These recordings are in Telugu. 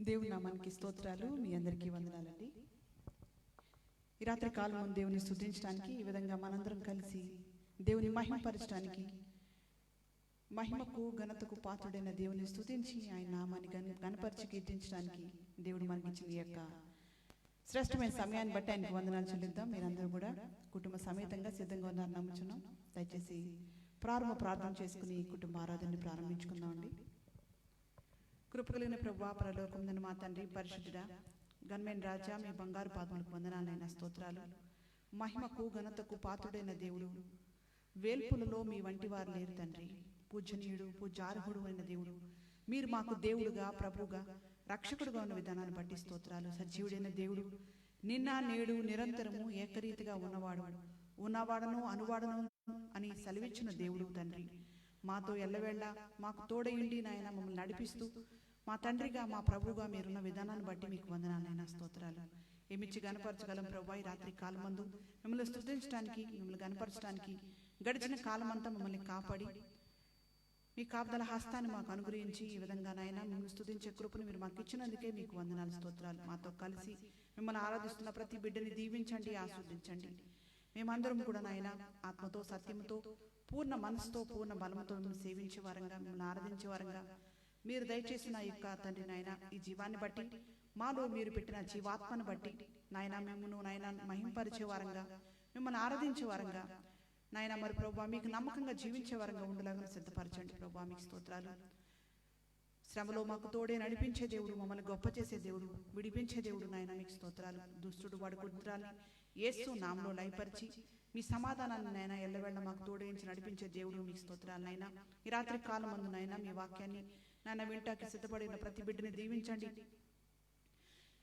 దేవుని నామానికి స్తోత్రాలు. మీ అందరికీ వందనాలండి. ఈ రాత్రి కాలం దేవుని స్తుతించడానికి, ఈ విధంగా మనందరం కలిసి దేవుని మహిమపరచడానికి, మహిమకు ఘనతకు పాత్రుడైన దేవుని స్తుతించి ఆయన నామాన్ని గణపరిచి కీర్తించడానికి దేవుడు మనకిచ్చిన ఈ యొక్క శ్రేష్టమైన సమయాన్ని బట్టి ఆయనకు వందనాలు చెల్లిద్దాం. మీరందరూ కూడా కుటుంబ సమేతంగా సిద్ధంగా ఉన్నారని నమ్ముచున్నాం. దయచేసి ప్రార్థన చేసుకుని కుటుంబ ఆరాధనని ప్రారంభించుకుందామండి. కృపగలిగిన ప్రభువా, పరలోకమున మా తండ్రి, పరిశుద్ధుడా, ఘనమైన రాజా, మీ బంగారు పాదములకు వందనాలైన స్తోత్రాలు. మహిమకు ఘనతకు పాత్రుడైన దేవుడు, వేల్పులలో మీ వంటి వారు లేరు తండ్రి. పూజనీయుడు, పూజార్హుడు అయిన దేవుడు, మీరు మాకు దేవుడుగా, ప్రభువుగా, రక్షకుడుగా ఉన్న విధానాన్ని బట్టి స్తోత్రాలు. సజీవుడైన దేవుడు, నిన్న నేడు నిరంతరము ఏకరీతిగా ఉన్నవాడను అనువాడను అని సెలవిచ్చిన దేవుడు తండ్రి. మాతో ఎల్లవేళ మాకు తోడయుండి నాయన మమ్మల్ని నడిపిస్తూ మా తండ్రిగా, మా ప్రభువుగా మీరున్న విధానాన్ని బట్టి మీకు వందనాలైన స్తోత్రాలు. ఏమిచ్చి గనపరచగలం ప్రభు. ఈ రాత్రి కాలమందు మిమ్మల్ని స్తుతించడానికి, మిమ్మల్ని గనపరచడానికి గడిచిన కాలమంతా మమ్మల్ని కాపాడి మీ కాపుదల హస్తాన్ని మాకు అనుగ్రహించి ఈ విధంగా నాయన మిమ్మల్ని స్తుతించే కృపను మీరు మాకు ఇచ్చినందుకే మీకు వందనాలు స్తోత్రాలు. మాతో కలిసి మిమ్మల్ని ఆరాధిస్తున్న ప్రతి బిడ్డని దీవించండి, ఆస్వాదించండి. మేమందరం కూడా నాయన ఆత్మతో, సత్యంతో, పూర్ణ మనసుతో, పూర్ణ బలంతో మిమ్మల్ని సేవించే వారంగా, మిమ్మల్ని ఆరాధించే వారంగా మీరు దయచేసిన ఈ యొక్క తండ్రి నాయన ఈ జీవాన్ని బట్టి, మాలో మీరు పెట్టిన జీవాత్మను బట్టి నాయన మిమ్మల్ని నాయన మహింపరిచే వారంగా, మిమ్మల్ని ఆరాధించే వారంగా నాయన మరి ప్రభా మీకు నమ్మకంగా జీవించే వారంగా ఉండేలాగా సిద్ధపరచండి ప్రభా. మీకు స్తోత్రాలు. శ్రమలో మాకు తోడే నడిపించే దేవుడు, మమ్మల్ని గొప్ప చేసే దేవుడు, విడిపించే దేవుడు నాయన మీకు స్తోత్రాలు. దుష్టుడు వాడి కుట్రాన్ని యేసు నామములో లయపరిచి మీ సమాధానాన్ని నాయన ఎల్లవేళ మాకు తోడేయించి నడిపించే దేవుడు మీకు స్తోత్రాలు. నాయన ఈ రాత్రి కాలం మందు నాయన మీ వాక్యాన్ని నాయన వింటాకి సిద్ధపడిన ప్రతి బిడ్డని దీవించండి.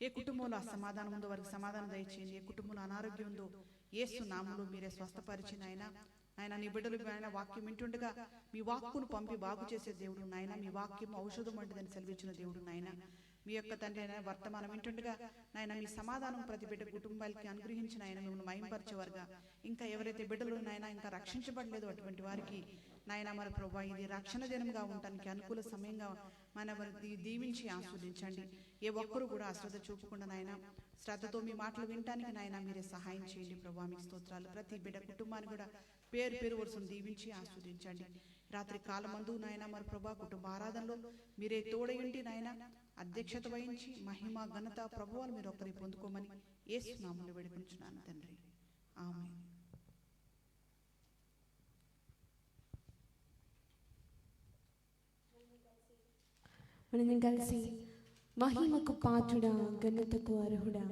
ఏ కుటుంబంలో అసమాధానం ఉందో వారికి సమాధానం దయచేయండి. ఏ కుటుంబంలో అనారోగ్యం ఉందో యేసు నామములో మీరే స్వస్థపరిచిన ఆయన నీ బిడ్డలు ఆయన వాక్యం వింటుండగా మీ వాక్కును పంపి బాగు చేసే దేవుడు నాయన. మీ వాక్యం ఔషధం వంటిదని సెలవిచ్చిన దేవుడు నాయన. మీ యొక్క తండ్రి అయినా వర్తమానం వింటుండగా నాయన మీ సమాధానం ప్రతి బిడ్డ కుటుంబాలకి అనుగ్రహించిన ఆయన మిమ్మల్ని మహింపరిచేవారుగా, ఇంకా ఎవరైతే బిడ్డలు నాయన ఇంకా రక్షించబడలేదు అటువంటి వారికి నాయన మరి ప్రభా ఇది రక్షణ దినంగా ఉండటానికి అనుకూల సమయంగా మన దీవించి ఆస్వాదించండి. ఏ ఒక్కరు కూడా అశ్రద్ధ చూపకుండా నాయన శ్రద్ధతో మీ మాటలు వినటానికి నాయన మీరే సహాయం చేయండి ప్రభా. మీకు స్తోత్రాలు. ప్రతి బిడ్డ కుటుంబాన్ని కూడా పేరు పేరు వరుసను దీవించి ఆస్వాదించండి. రాత్రి కాలమందు నాయన మరి ప్రభా కుటుంబ ఆరాధనలో మీరే తోడయుండి నాయన అధ్యక్షత వహించి మహిమ ఘనత ప్రభువాలు మీరు ఒకరి పొందుకోమని యేసు నామములో వేడుకుంటున్నాను తండ్రి, ఆమేన్. మనం కలిసి మహిమకు పాత్రుడా, ఘనతకు అర్హుడా,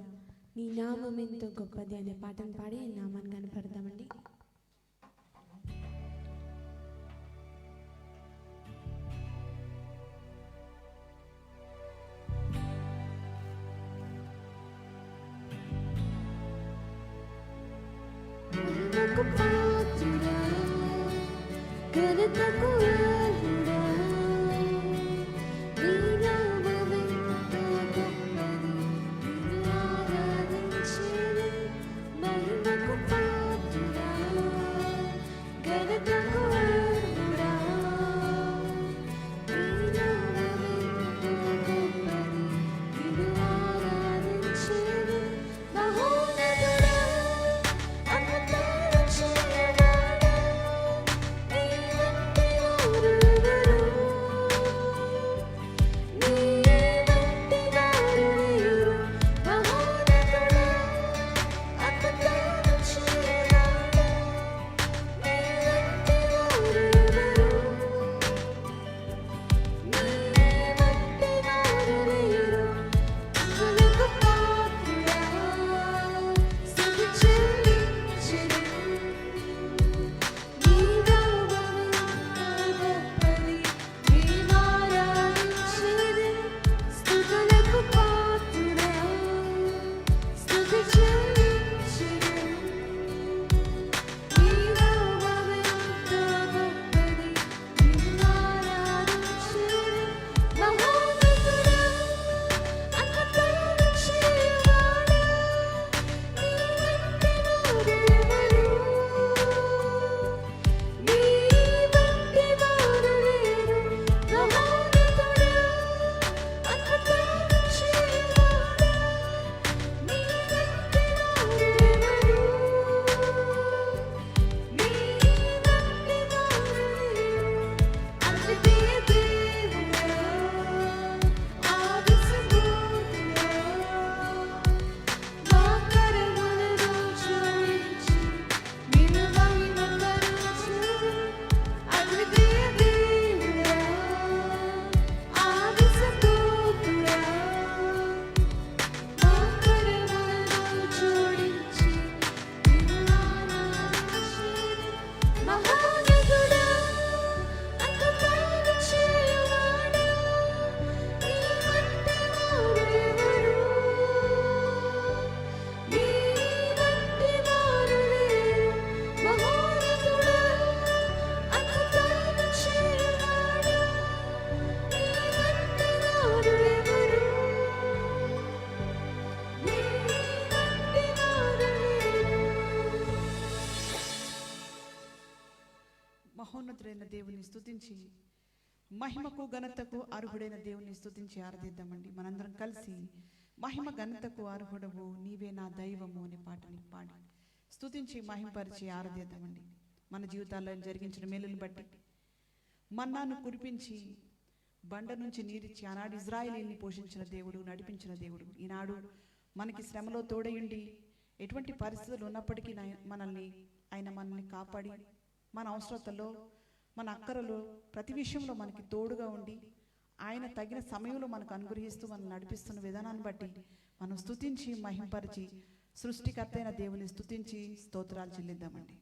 నీ నామం ఎంతో గొప్పది అనే పాటను పాడి నామాన్ని కనపడదామండి. మహిమకు పాత్రుడా, ఘనతకు అర్హుడా, Thank you. మహోన్నతుడైన దేవుని స్తుతించి మహిమకు ఘనతకు అర్హుడైన దేవుని స్తుతించి ఆరాధిద్దామండి. మనందరం కలిసి మహిమ ఘనతకు అర్హుడవు నీవే నా దైవము అనే పాటని పాడి స్తుతించి మహిమపరిచి ఆరాధిద్దామండి. మన జీవితాల్లో జరిగించిన మేలుని బట్టి మన్నాను కురిపించి బండ నుంచి నీరిచ్చి ఆనాడు ఇజ్రాయేలీని పోషించిన దేవుడు, నడిపించిన దేవుడు, ఈనాడు మనకి శ్రమలో తోడయుండి ఎటువంటి పరిస్థితులు ఉన్నప్పటికీ మనల్ని కాపాడి మన అవసరతలో మన అక్కరలో ప్రతి విషయంలో మనకి తోడుగా ఉండి ఆయన తగిన సమయంలో మనకు అనుగ్రహిస్తూ మనల్ని నడిపిస్తున్న విధానాన్ని బట్టి మనం స్తుతించి మహింపరిచి సృష్టికర్త అయిన దేవుని స్తుతించి స్తోత్రాలు చెల్లిద్దామండి.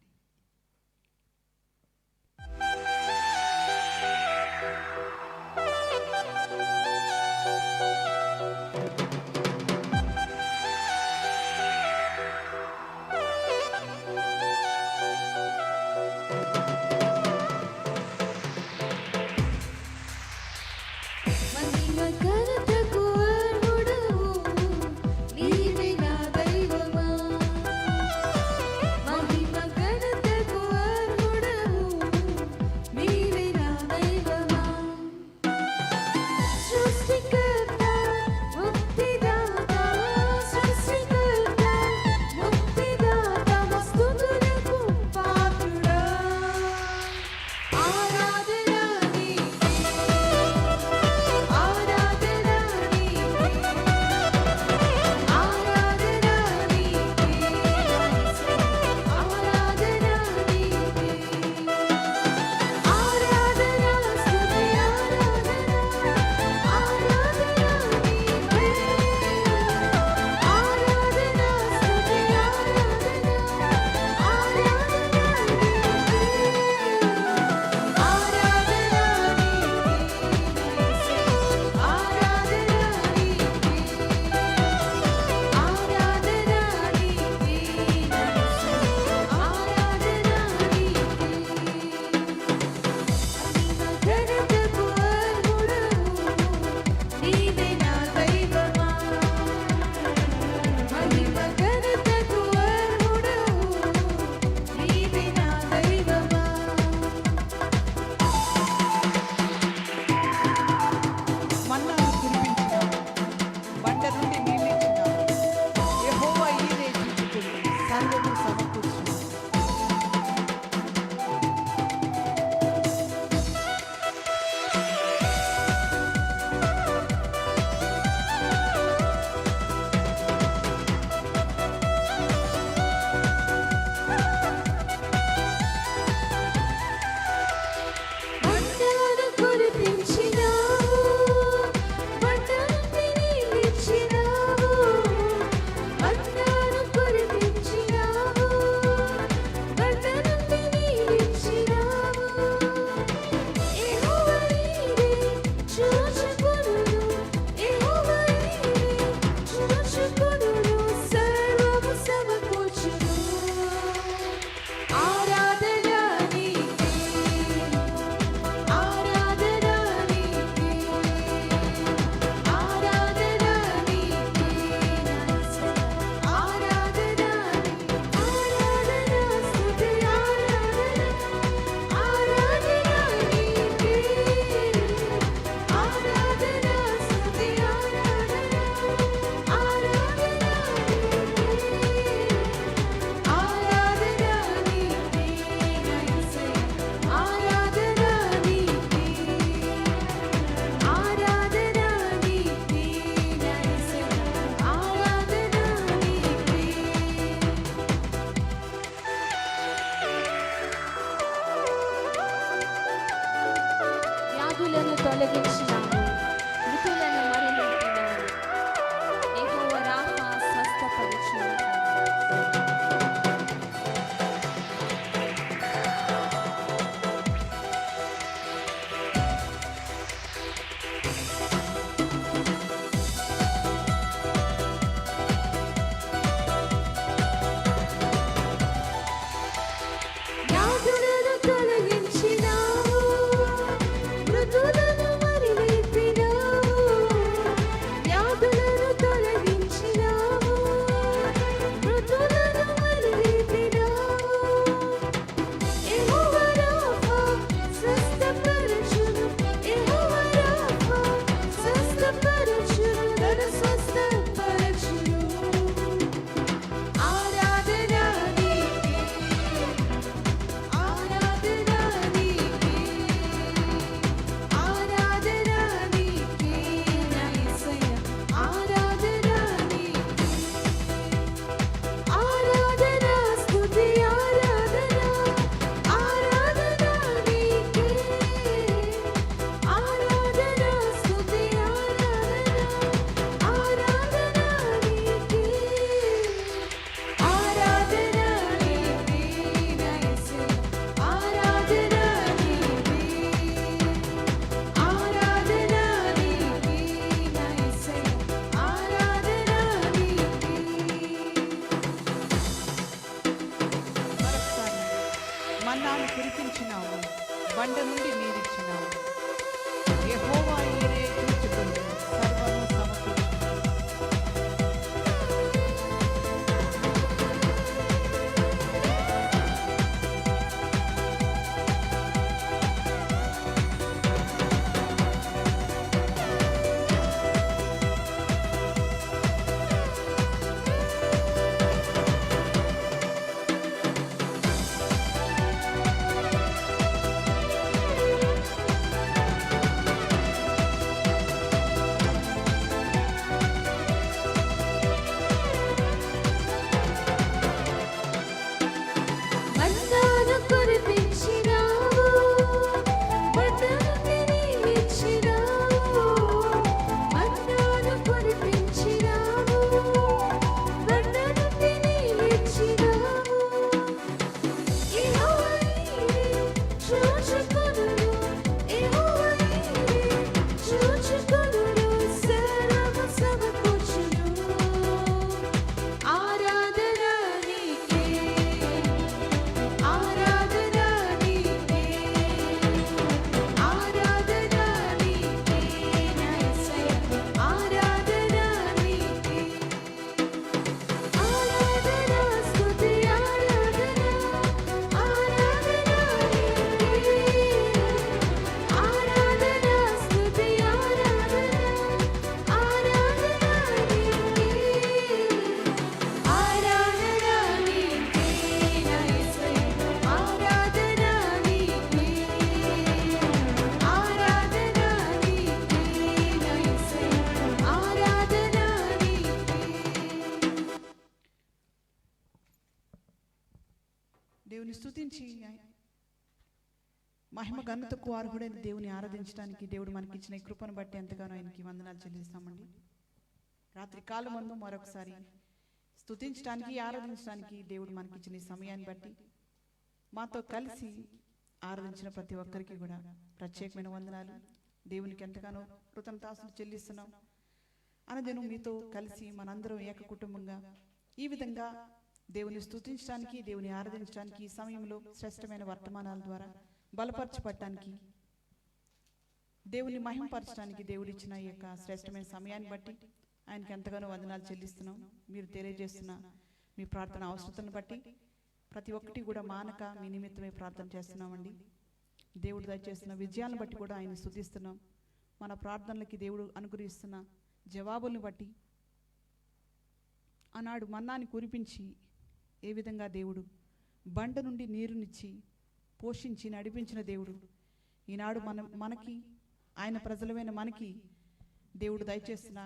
తొలగించినావు, మృతులను మరణించినావు, యెహోవా రాఫా స్వస్థపరచును. వ్యాధులను తొలగించినావు, మృతులను మరణించినావు. మన్నాను కురిపించినావు, బండ నుండి నీరిచ్చినావు. యెహోవా ఈరే చూచుకొను, సర్వము సమకూర్చును. మన్నాను కురిపించినావు, బండ నుండి నీరిచ్చినావు. మన్నాను కురిపించినావు, బండ నుండి నీరిచ్చినావు. యెహోవా ఈరే చూచుకొనును, యెహోవా ఈరే చూచుకొనును, సర్వము సమకూర్చును. ఆరాధన నీకే, ఆరాధన నీకే, ఆరాధన నీకే నా యేసయ్యా, ఆరాధన నీకే. ఆరాధన స్తుతి ఆరాధన, ఆరాధన నీకే. ఆరాధన స్తుతి ఆరాధన, ఆరాధన నీకే. ఆరాధన నీకే నా యేసయ్యా, ఆరాధన నీకే. ఆరాధన నీకే నా యేసయ్యా, ఆరాధన నీకే. దేవుని స్తుతించి మహిమ ఘనతకు అర్హుడైన దేవుని ఆరాధించడానికి దేవుడు మనకిచ్చిన ఈ కృపను బట్టి ఎంతగానో ఆయనకి వందనాలు చెల్లిస్తామండి. రాత్రి కాలమందు మరొకసారి స్తుతించడానికి ఆరాధించడానికి దేవుడు మనకిచ్చిన ఈ సమయాన్ని బట్టి మాతో కలిసి ఆరాధించిన ప్రతి ఒక్కరికి కూడా ప్రత్యేకమైన వందనాలు. దేవునికి ఎంతగానో కృతజ్ఞతాస్తులు చెల్లిస్తున్నాం. అనదినం మీతో కలిసి మనందరం ఏక కుటుంబంగా ఈ విధంగా దేవుని స్తుతించడానికి, దేవుని ఆరాధించడానికి ఈ సమయంలో శ్రేష్టమైన వర్తమానాల ద్వారా బలపరచబడటానికి, దేవుని మహిమపరచడానికి దేవుడిచ్చిన ఈ యొక్క శ్రేష్టమైన సమయాన్ని బట్టి ఆయనకి ఎంతగానో వందనాలు చెల్లిస్తున్నాం. మీరు తెలియజేస్తున్న మీ ప్రార్థన అవసరతను బట్టి ప్రతి ఒక్కటి కూడా మానక మీ నిమిత్తమే ప్రార్థన చేస్తున్నామండి. దేవుడు దయచేస్తున్న విజయాలను బట్టి కూడా ఆయన స్తుతిస్తున్నాం. మన ప్రార్థనలకి దేవుడు అనుగ్రహిస్తున్న జవాబులను బట్టి, ఆనాడు మన్నాని కురిపించి ఏ విధంగా దేవుడు బండ నుండి నీరునిచ్చి పోషించి నడిపించిన దేవుడు, ఈనాడు మనకి ఆయన ప్రజలమైన మనకి దేవుడు దయచేస్తున్న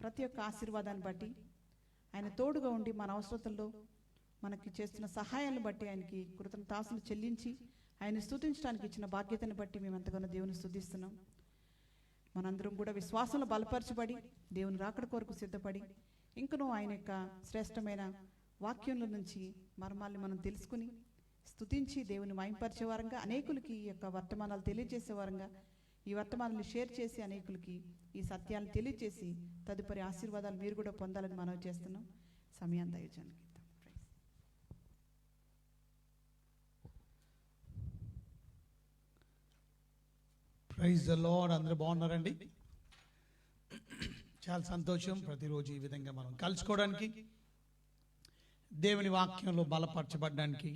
ప్రతి ఒక్క ఆశీర్వాదాన్ని బట్టి, ఆయన తోడుగా ఉండి మన అవసరతల్లో మనకి చేస్తున్న సహాయాన్ని బట్టి ఆయనకి కృతజ్ఞతాస్తులు చెల్లించి ఆయన స్తుతించడానికి ఇచ్చిన బాధ్యతను బట్టి మేము ఎంతగానో దేవుని స్తుతిస్తున్నాం. మనందరం కూడా విశ్వాసంలో బలపరచబడి దేవుని రాకడ కొరకు సిద్ధపడి ఇంకనూ ఆయన యొక్క శ్రేష్టమైన వాక్యంలో నుంచి మర్మాల్ని మనం తెలుసుకుని స్తుతించి దేవుని మహింపరిచే వారంగా, అనేకులకి ఈ యొక్క వర్తమానాలు తెలియజేసే వారంగా, ఈ వర్తమానాన్ని షేర్ చేసి అనేకులకి ఈ సత్యాలను తెలియజేసి తదుపరి ఆశీర్వాదాలు మీరు కూడా పొందాలని మనవి చేస్తున్నాం. సమయాన్ని దయచేయండి. Praise the lord. అందరూ బాగున్నారండి? చాలా సంతోషం. ప్రతిరోజు ఈ విధంగా మనం కలుసుకోవడానికి, దేవుని వాక్యంలో బలపరచబడడానికి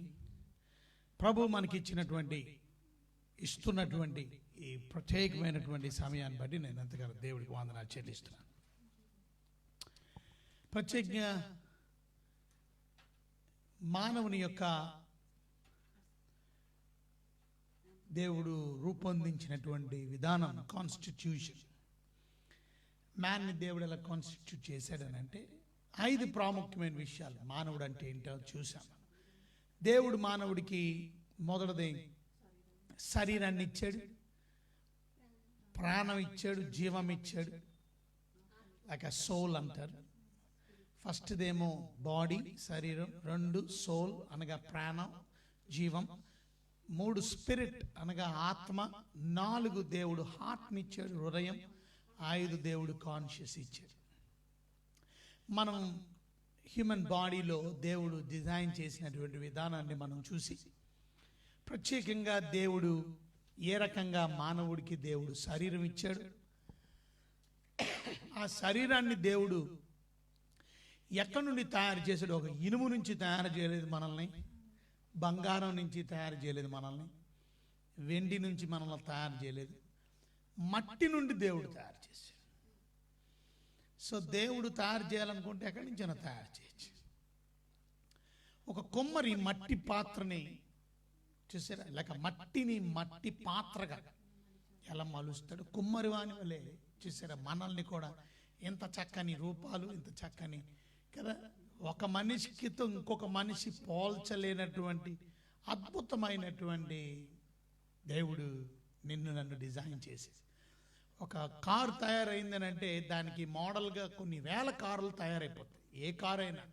ప్రభు మనకి ఇస్తున్నటువంటి ఈ ప్రత్యేకమైనటువంటి సమయాన్ని బట్టి నేను ఎంతగానో దేవుడికి వందనాలు చెల్లిస్తున్నాను. ప్రత్యేకంగా మానవుని యొక్క దేవుడు రూపొందించినటువంటి విధానం, కాన్స్టిట్యూషన్, మ్యాన్ని దేవుడు ఎలా కాన్స్టిట్యూట్ చేశాడని అంటే 5 ప్రాముఖ్యమైన విషయాలు. మానవుడు అంటే ఏంటో చూసాం. దేవుడు మానవుడికి మొదటిది శరీరాన్ని ఇచ్చాడు, ప్రాణం ఇచ్చాడు, జీవం ఇచ్చాడు, లైక్ అ సోల్ అంటారు. ఫస్ట్దేమో బాడీ, శరీరం. 2 సోల్ అనగా ప్రాణం, జీవం. 3 స్పిరిట్ అనగా ఆత్మ. 4 దేవుడు హార్ట్ని ఇచ్చాడు, హృదయం. 5 దేవుడు కాన్షియస్ ఇచ్చాడు. మనం హ్యూమన్ బాడీలో దేవుడు డిజైన్ చేసినటువంటి విధానాన్ని మనం చూసి ప్రత్యేకంగా దేవుడు ఏ రకంగా మానవుడికి దేవుడు శరీరం ఇచ్చాడు, ఆ శరీరాన్ని దేవుడు ఎక్కడి నుండి తయారు చేశాడు. ఒక ఇనుము నుంచి తయారు చేయలేదు మనల్ని, బంగారం నుంచి తయారు చేయలేదు మనల్ని, వెండి నుంచి మనల్ని తయారు చేయలేదు, మట్టి నుండి దేవుడు తయారు చేశాడు. సో దేవుడు తయారు చేయాలనుకుంటే ఎక్కడి నుంచైనా తయారు చేయొచ్చు. ఒక కొమ్మరి మట్టి పాత్రని చూసారా, లేక మట్టిని మట్టి పాత్రగా ఎలా మలుస్తాడు, కుమ్మరి వాని వలె చూసారా మనల్ని కూడా ఎంత చక్కని రూపాలు, ఇంత చక్కని కదా, ఒక మనిషికితో ఇంకొక మనిషి పోల్చలేనటువంటి అద్భుతమైనటువంటి దేవుడు నిన్ను నన్ను డిజైన్ చేసి. ఒక కారు తయారైందని అంటే దానికి మోడల్గా కొన్ని వేల కార్లు తయారైపోతాయి. ఏ కారు అయినా,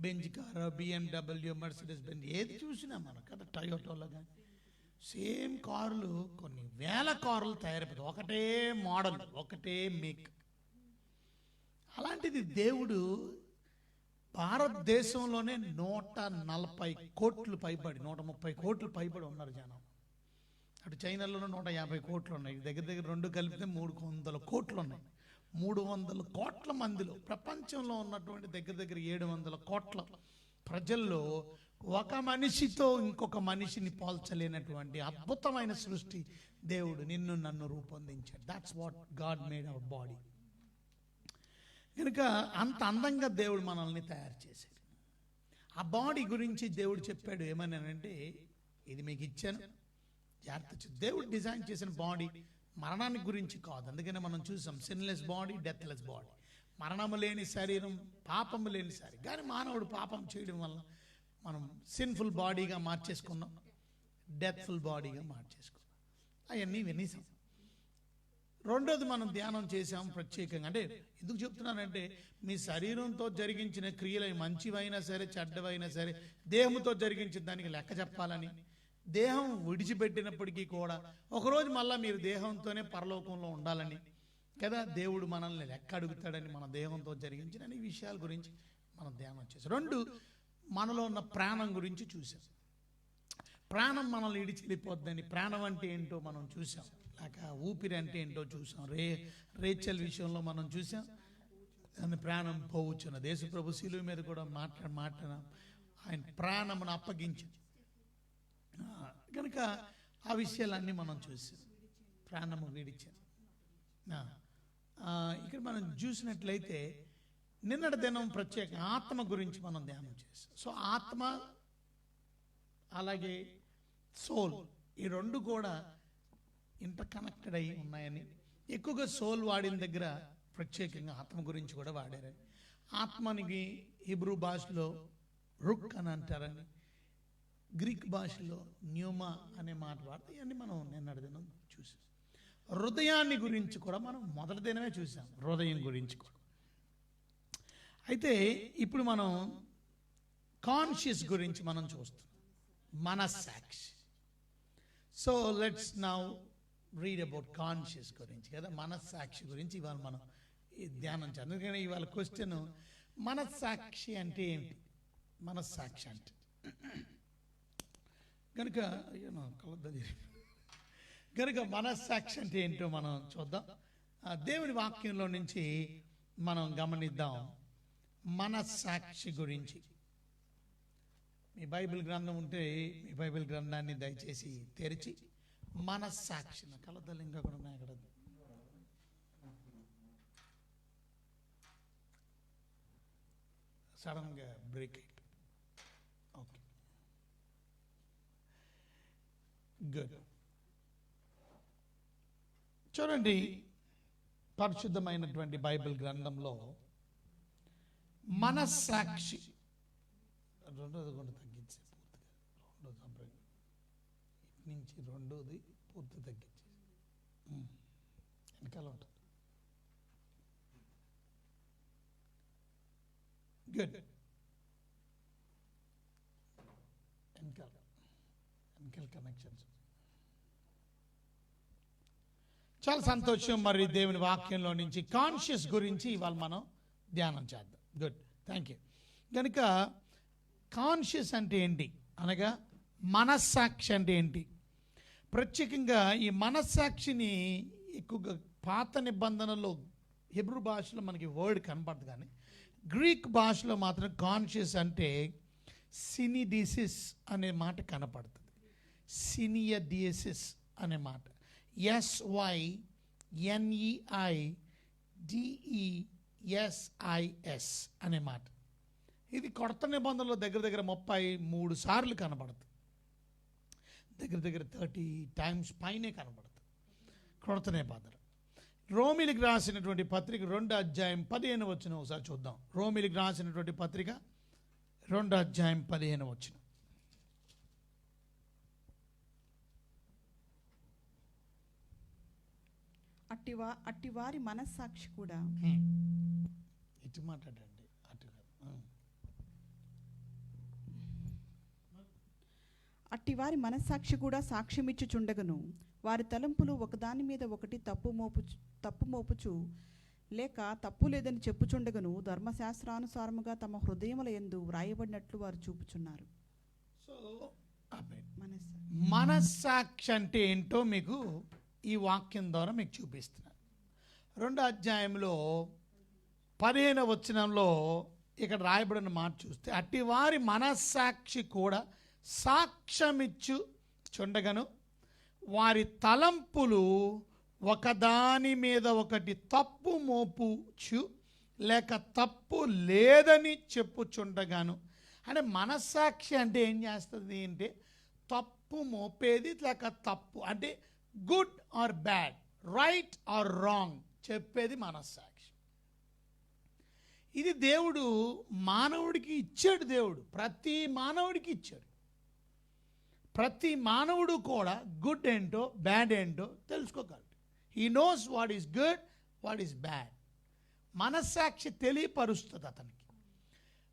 Benz car, BMW, Mercedes Benz, ఏది చూసినా మనం కదా, టయోటోలో కానీ సేమ్ కార్లు కొన్ని వేల కార్లు తయారైపోతాయి. ఒకటే మోడల్, ఒకటే మేక్. అలాంటిది దేవుడు భారతదేశంలోనే 140 కోట్లు పైబడి, 130 కోట్లు పైబడి ఉన్నారు జనం. అటు చైనాలోనే 150 కోట్లు ఉన్నాయి. దగ్గర దగ్గర రెండు కలిపితే 300 కోట్లు ఉన్నాయి. 300 కోట్ల మందిలో, ప్రపంచంలో ఉన్నటువంటి దగ్గర దగ్గర 700 కోట్ల ప్రజల్లో ఒక మనిషితో ఇంకొక మనిషిని పోల్చలేనటువంటి అద్భుతమైన సృష్టి దేవుడు నిన్ను నన్ను రూపొందించాడు. That's what God made our body. కనుక అంత అందంగా దేవుడు మనల్ని తయారు చేశాడు. ఆ బాడీ గురించి దేవుడు చెప్పాడు ఏమన్నానంటే, ఇది మీకు ఇచ్చాను, జాగ్రత్త. దేవుడు డిజైన్ చేసిన బాడీ మరణానికి గురించి కాదు. అందుకనే మనం చూసాం సిన్లెస్ బాడీ, డెత్లెస్ బాడీ. మరణము లేని శరీరం, పాపము లేని శరీరం. కానీ మానవుడు పాపం చేయడం వల్ల మనం సిన్ఫుల్ బాడీగా మార్చేసుకున్నాం, డెత్ఫుల్ బాడీగా మార్చేసుకున్నాం. అవన్నీ వినేసాం. రెండోది మనం ధ్యానం చేసాం ప్రత్యేకంగా. అంటే ఎందుకు చెప్తున్నానంటే, మీ శరీరంతో జరిగించిన క్రియలు మంచివైనా సరే చెడ్డవైనా సరే దేహంతో జరిగించిన దానికి లెక్క చెప్పాలని. దేహం విడిచిపెట్టినప్పటికీ కూడా ఒకరోజు మళ్ళీ మీరు దేహంతోనే పరలోకంలో ఉండాలని కదా దేవుడు మనల్ని లెక్క అడుగుతాడని మన దేహంతో జరిగించిన ఈ విషయాల గురించి మనం ధ్యానం చేసాం. రెండు, మనలో ఉన్న ప్రాణం గురించి చూసాం. ప్రాణం మనల్ని ఇడిచి వెళ్ళిపోద్దని, ప్రాణం అంటే ఏంటో మనం చూసాం, లేక ఊపిరి అంటే ఏంటో చూసాం. రేచల్ విషయంలో మనం చూసాం, దాని ప్రాణం పోవచ్చున్న దేశప్రభు శిలువ మీద కూడా మాట్లాడిన ఆయన ప్రాణమును అప్పగించి కనుక ఆ విషయాలన్నీ మనం చూసాం. ప్రాణము విడిచాం. ఇక్కడ మనం చూసినట్లయితే నిన్నటి దినం ప్రత్యేక ఆత్మ గురించి మనం ధ్యానం చేస్తాం. సో ఆత్మ అలాగే సోల్, ఈ రెండు కూడా ఇంటర్ కనెక్టెడ్ అయి ఉన్నాయని, ఎక్కువగా సోల్ వాడిన దగ్గర ప్రత్యేకంగా ఆత్మ గురించి కూడా వాడారని. ఆత్మనికి హిబ్రూ భాషలో రుక్ అని అంటారని, గ్రీక్ భాషలో న్యూమా అనే మాట వాడతాం. ఇవన్నీ మనం నిన్నటి దినం చూసాం. హృదయాన్ని గురించి కూడా మనం మొదటి దినమే చూసాం, హృదయం గురించి కూడా. అయితే ఇప్పుడు మనం కాన్షియస్ గురించి మనం చూస్తున్నాం, మనస్సాక్షి. So let's now read about conscious గురించి కదా, మనస్సాక్షి గురించి ఇవాళ మనం ధ్యానం చేయాలి. ఎందుకంటే ఇవాళ క్వశ్చన్, మనస్సాక్షి అంటే ఏంటి? మనస్సాక్షి అంటే కనుక మనస్సాక్షి అంటే ఏంటో మనం చూద్దాం. దేవుని వాక్యంలో నుంచి మనం గమనిద్దాం మనస్సాక్షి గురించి. మీ బైబిల్ గ్రంథం ఉంటే మీ బైబిల్ గ్రంథాన్ని దయచేసి తెరిచి మనస్సాక్షి, కలదలు ఇంకా కూడా ఉన్నాయి అక్కడ, సడన్గా బ్రేక్ అయ్యి. Okay, good. చూడండి, పరిశుద్ధమైనటువంటి బైబిల్ గ్రంథంలో మనస్సాక్షి, రెండోది కూడా తగ్గించే పూర్తిగా, రెండోది ఇటు నుంచి రెండోది పూర్తి తగ్గించేసి వెనకాల ఉంటుంది. గుడ్, వెనకాల కనెక్షన్స్. చాలా సంతోషం. మరి దేవుని వాక్యంలో నుంచి కాన్షియస్ గురించి ఇవాళ మనం ధ్యానం చేద్దాం. Good, thank you. కనుక కాన్షియస్ అంటే ఏంటి అనగా మనస్సాక్షి అంటే ఏంటి? ప్రత్యేకంగా ఈ మనస్సాక్షిని ఎక్కువగా పాత నిబంధనలో హెబ్రూ భాషలో మనకి వర్డ్ కనపడదు, కానీ గ్రీక్ భాషలో మాత్రం కాన్షియస్ అంటే సినిడిసిస్ అనే మాట కనపడుతుంది. సినియడిసిస్ అనే మాట, SYNEIDESIS అనే మాట. ఇది కొత్త నిబంధనలో దగ్గర దగ్గర 33 సార్లు కనబడుతుంది. దగ్గర దగ్గర 30 times పైనే కనబడుతుంది కొత్త నిబంధన. రోమిలికి రాసినటువంటి పత్రిక 2:15 ఒకసారి చూద్దాం. రోమిలికి రాసినటువంటి పత్రిక 2:15. అట్టివారి మనస్సాక్షి కూడా ఇటు మాట్లాడండి, అటు అట్టివారి మనస్సాక్షి కూడా సాక్ష్యమిచ్చుచుండగను, వారి తలంపులు ఒకదాని మీద ఒకటి తప్పు మోపుచు లేక తప్పు లేదని చెప్పుచుండగను ధర్మశాస్త్రానుసారముగా తమ హృదయముల యందు వ్రాయబడినట్లు వారు చూపుచున్నారు. సో మనస్సాక్షి అంటే ఏంటో మీకు ఈ వాక్యం ద్వారా మీకు చూపిస్తున్నాను. 2వ అధ్యాయంలో 15వ వచనంలో ఇక్కడ రాయబడిన మాట చూస్తే, అట్టి వారి మనస్సాక్షి కూడా సాక్ష్యమిచ్చు చుండగను, వారి తలంపులు ఒకదాని మీద ఒకటి తప్పు మోపుచు లేక తప్పు లేదని చెప్పుచుండగాను. అంటే మనస్సాక్షి అంటే ఏం చేస్తుంది అంటే తప్పు మోపేది, లేక తప్పు అంటే good or bad, right or wrong చెప్పేది మనస్సాక్షి. ఇది దేవుడు మానవుడికి ఇచ్చాడు. దేవుడు ప్రతి మానవుడికి ఇచ్చాడు. ప్రతి మానవుడు కూడా గుడ్ ఏంటో బ్యాడ్ ఏంటో తెలుసుకోగలడు. He knows what is good, what is bad. మనస్సాక్షి తెలియపరుస్తుంది అతనికి.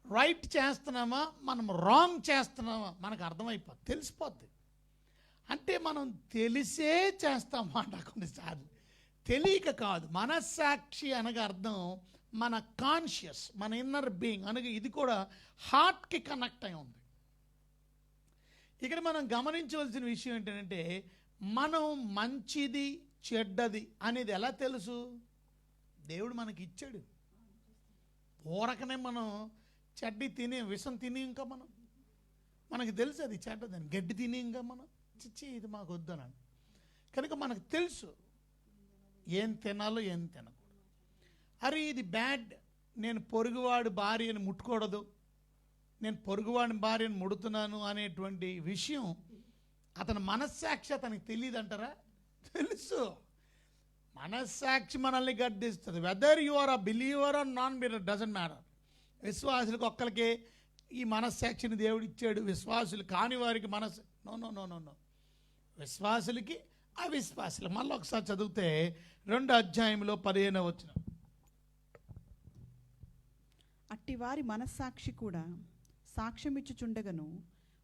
రైట్ చేస్తున్నామా, మనం రాంగ్ చేస్తున్నామా మనకు అర్థమైపోద్ది, తెలిసిపోద్ది. అంటే మనం తెలిసే చేస్తామన్నమాట కొన్నిసార్లు, తెలియక కాదు. మనస్సాక్షి అనగా అర్థం మన కాన్షియస్, మన ఇన్నర్ బీయింగ్ అనగా ఇది కూడా హార్ట్కి కనెక్ట్ అయి ఉంది. ఇక్కడ మనం గమనించవలసిన విషయం ఏంటంటే, మనం మంచిది చెడ్డది అనేది ఎలా తెలుసు? దేవుడు మనకి ఇచ్చాడు. ఊరకనే మనం చెడ్డి తిని విషం తిని ఇంకా మనకి తెలుసు అది చెడ్డదని. గడ్డి తిని ఇంకా మనం చిచ్చి ఇది మాకు వద్దనని. కనుక మనకు తెలుసు ఏం తినాలో ఏం తినకూడదు. అరే ఇది బ్యాడ్, నేను పొరుగువాడి భార్యను ముట్టుకూడదు, నేను పొరుగువాడి భార్యను ముడుతున్నాను అనేటువంటి విషయం అతని మనస్సాక్షి అతనికి తెలియదు అంటారా? తెలుసు. మనస్సాక్షి మనల్ని గడ్డిస్తుంది. Whether you are a believer or non believer doesn't matter. విశ్వాసులకు ఒక్కరికే ఈ మనస్సాక్షిని దేవుడు ఇచ్చాడు, విశ్వాసులు కాని వారికి నో. విశ్వాసులకి అవిశ్వాసులు. మళ్ళీ ఒకసారి చదివితే 2వ అధ్యాయంలో 15వ వచనం. అట్టివారి మనస్సాక్షి కూడా సాక్ష్యమిచ్చుచుండగను,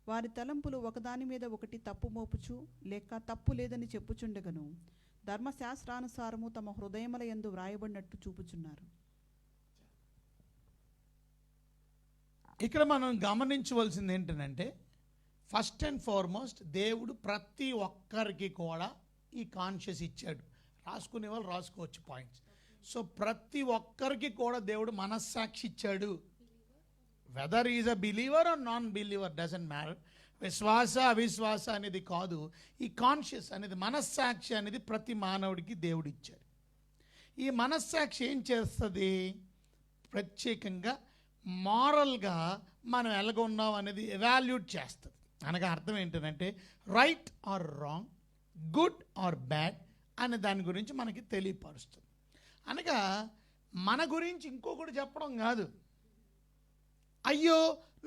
వారి తలంపులు ఒకదాని మీద ఒకటి తప్పు మోపుచు లేక తప్పు లేదని చెప్పుచుండగను ధర్మశాస్త్రానుసారము తమ హృదయముల యందు వ్రాయబడినట్టు చూపుచున్నారు. ఇక్కడ మనం గమనించవలసింది ఏంటంటే, ఫస్ట్ అండ్ ఫార్మోస్ట్ దేవుడు ప్రతి ఒక్కరికి కూడా ఈ కాన్షియస్ ఇచ్చాడు. రాసుకునే వాళ్ళు రాసుకోవచ్చు పాయింట్స్. సో ప్రతి ఒక్కరికి కూడా దేవుడు మనస్సాక్షి ఇచ్చాడు. Whether is a believer or non believer doesn't matter. విశ్వాస అవిశ్వాస అనేది కాదు. ఈ కాన్షియస్ అనేది, మనస్సాక్షి అనేది ప్రతి మానవుడికి దేవుడు ఇచ్చాడు. ఈ మనస్సాక్షి ఏం చేస్తుంది? ప్రత్యేకంగా మారల్గా మనం ఎలాగున్నాం అనేది ఎవాల్యూట్ చేస్తుంది. అనగా అర్థం ఏంటంటే right or wrong, good or bad అనే దాని గురించి మనకి తెలియపరుస్తుంది. అనగా మన గురించి ఇంకొకటి చెప్పడం కాదు. అయ్యో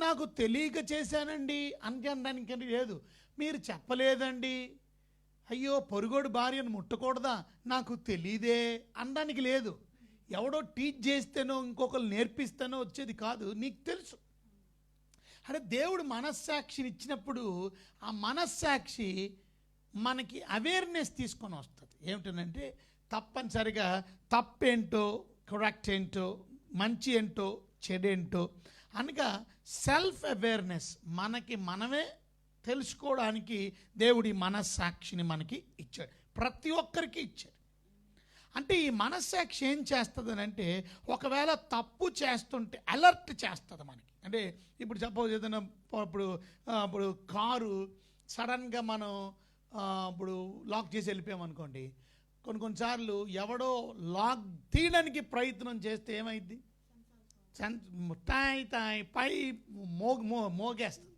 నాకు తెలియక చేశానండి అనడానికి లేదు. మీరు చెప్పలేదండి, అయ్యో పొరుగోడు భార్యను ముట్టకూడదా నాకు తెలియదే అనడానికి లేదు. ఎవడో టీచ్ చేస్తేనో ఇంకొకరు నేర్పిస్తేనో వచ్చేది కాదు, నీకు తెలుసు. అంటే దేవుడు మనస్సాక్షిని ఇచ్చినప్పుడు ఆ మనస్సాక్షి మనకి అవేర్నెస్ తీసుకొని వస్తుంది. ఏమిటంటే తప్పనిసరిగా తప్పేంటో కరెక్ట్ ఏంటో, మంచి ఏంటో చెడేంటో అనగా సెల్ఫ్ అవేర్నెస్ మనకి మనమే తెలుసుకోవడానికి దేవుడి మనస్సాక్షిని మనకి ఇచ్చాడు, ప్రతి ఒక్కరికి ఇచ్చాడు. అంటే ఈ మనస్సాక్షి ఏం చేస్తుంది అంటే, ఒకవేళ తప్పు చేస్తుంటే అలర్ట్ చేస్తుంది మనకి. అంటే ఇప్పుడు సపోజ్ ఏదైనా ఇప్పుడు కారు సడన్గా మనం ఇప్పుడు లాక్ చేసి వెళ్ళిపోయామనుకోండి, కొన్నిసార్లు ఎవడో లాక్ తీయడానికి ప్రయత్నం చేస్తే ఏమైంది, పై మోగేస్తుంది,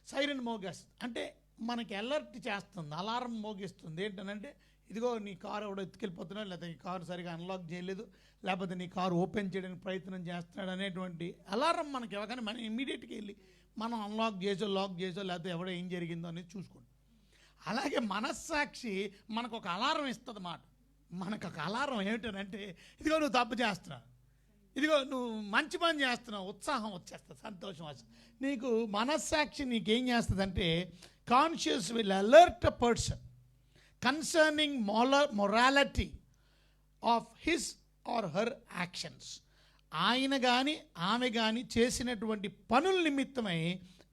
సైరన్ మోగేస్తుంది. అంటే మనకి అలర్ట్ చేస్తుంది, అలారం మోగిస్తుంది. ఏంటనంటే, ఇదిగో నీ కారు ఎవడో ఎత్తుకెళ్ళిపోతున్నాడు, లేకపోతే నీ కారు సరిగా అన్లాక్ చేయలేదు, లేకపోతే నీ కారు ఓపెన్ చేయడానికి ప్రయత్నం చేస్తున్నాడు అనేటువంటి అలారం మనకి ఇవ్వగానే మనం ఇమ్మీడియట్గా వెళ్ళి మనం అన్లాక్ చేసో లాక్ చేసో లేకపోతే ఎవడో ఏం జరిగిందో అనేది చూసుకోండి. అలాగే మనస్సాక్షి మనకు ఒక అలారం ఇస్తుంది మాట. మనకు ఒక అలారం ఏమిటనంటే, ఇదిగో నువ్వు తప్పు చేస్తున్నావు, ఇదిగో నువ్వు మంచి పని చేస్తున్నావు, ఉత్సాహం వచ్చేస్తుంది, సంతోషం వస్తుంది. నీకు మనస్సాక్షి నీకేం చేస్తుందంటే, conscious will alert a person concerning morality of his or her actions. ఆయన కానీ ఆమె కానీ చేసినటువంటి పనుల నిమిత్తమై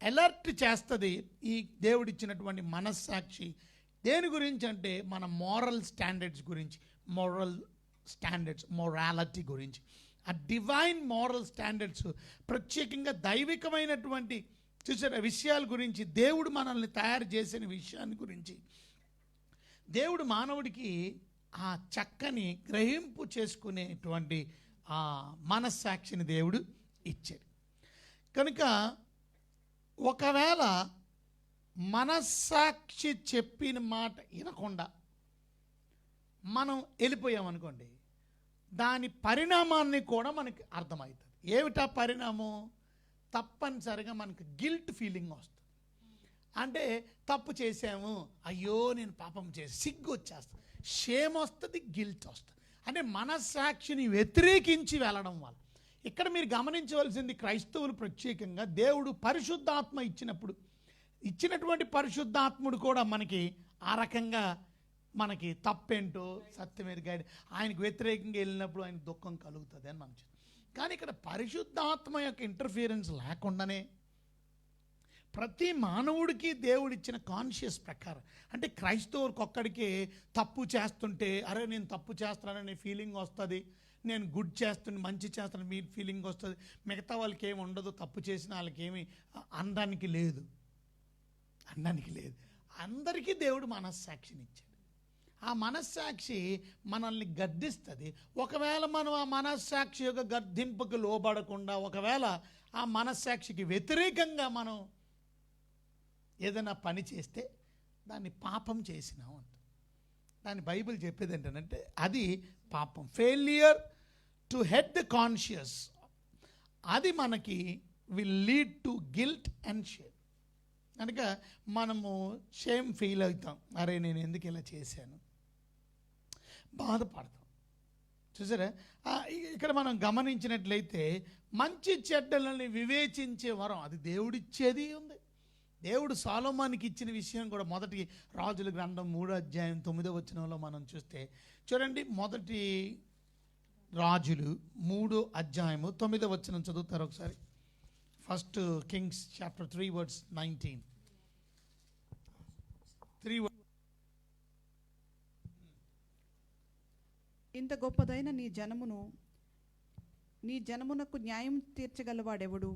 అలర్ట్ చేస్తుంది ఈ దేవుడిచ్చినటువంటి మనస్సాక్షి. దేని గురించి అంటే, మన మోరల్ స్టాండర్డ్స్ గురించి, మొరాలిటీ గురించి. ఆ డివైన్ మోరల్ స్టాండర్డ్స్, ప్రత్యేకంగా దైవికమైనటువంటి చూసారా విషయాల గురించి, దేవుడు మనల్ని తయారు చేసిన విషయాన్ని గురించి, దేవుడు మానవుడికి ఆ చక్కని గ్రహింపు చేసుకునేటువంటి ఆ మనస్సాక్షిని దేవుడు ఇచ్చాడు. కనుక ఒకవేళ మనస్సాక్షి చెప్పిన మాట వినకుండా మనం వెళ్ళిపోయామనుకోండి, దాని పరిణామాన్ని కూడా మనకి అర్థమవుతుంది. ఏమిటా పరిణామం? తప్పనిసరిగా మనకు గిల్ట్ ఫీలింగ్ వస్తుంది. అంటే తప్పు చేసాము, అయ్యో నేను పాపం చేసి సిగ్గు వచ్చేస్తుంది, షేమ్ వస్తుంది, గిల్ట్ వస్తుంది. అంటే మనస్సాక్షిని వ్యతిరేకించి వెళ్ళడం వల్ల. ఇక్కడ మీరు గమనించవలసింది, క్రైస్తవులు ప్రత్యేకంగా దేవుడు పరిశుద్ధాత్మ ఇచ్చినటువంటి పరిశుద్ధాత్ముడు కూడా మనకి ఆ రకంగా మనకి తప్పేంటో సత్యమేది గైడ్, ఆయనకు వ్యతిరేకంగా వెళ్ళినప్పుడు ఆయన దుఃఖం కలుగుతుంది అని మనం. కానీ ఇక్కడ పరిశుద్ధాత్మ యొక్క ఇంటర్ఫియరెన్స్ లేకుండానే ప్రతి మానవుడికి దేవుడిచ్చిన కాన్షియస్ ప్రకారం, అంటే క్రైస్తవుడికి ఒక్కడికి తప్పు చేస్తుంటే అరే నేను తప్పు చేస్తున్నాననే ఫీలింగ్ వస్తుంది, నేను గుడ్ చేస్తున్నా మంచి చేస్తాను మీ ఫీలింగ్ వస్తుంది. మిగతా వాళ్ళకి ఏమి ఉండదు, తప్పు చేసిన వాళ్ళకి ఏమి అనడానికి లేదు. అందరికీ దేవుడు మనస్సాక్షిని ఇచ్చాడు. ఆ మనస్సాక్షి మనల్ని గద్దిస్తుంది. ఒకవేళ మనం ఆ మనస్సాక్షి యొక్క గద్దింపుకు లోబడకుండా, ఒకవేళ ఆ మనస్సాక్షికి వ్యతిరేకంగా మనం ఏదైనా పని చేస్తే దాన్ని పాపం చేసినాం అంట. దాన్ని బైబిల్ చెప్పేది ఏంటంటే, అది పాపం. Failure to head the conscious, అది మనకి will lead to guilt and shame. కనుక మనము షేమ్ ఫీల్ అవుతాం, అరే నేను ఎందుకు ఇలా చేశాను, బాధపడతాం. చూసారా, ఇక్కడ మనం గమనించినట్లయితే మంచి చెడ్డలని వివేచించే వరం అది దేవుడిచ్చేది ఉంది. దేవుడు సొలొమోనుకి ఇచ్చిన విషయం కూడా మొదటి రాజుల గ్రంథం 3వ అధ్యాయం 9వ వచనంలో మనం చూస్తే చూడండి. మొదటి రాజులు 3వ అధ్యాయము 9వ వచనం చదువుతారు ఒకసారి. First Kings chapter 3 verse 19. ఇంత గొప్పదైన నీ జనమునకు న్యాయం తీర్చగలవాడెవడు?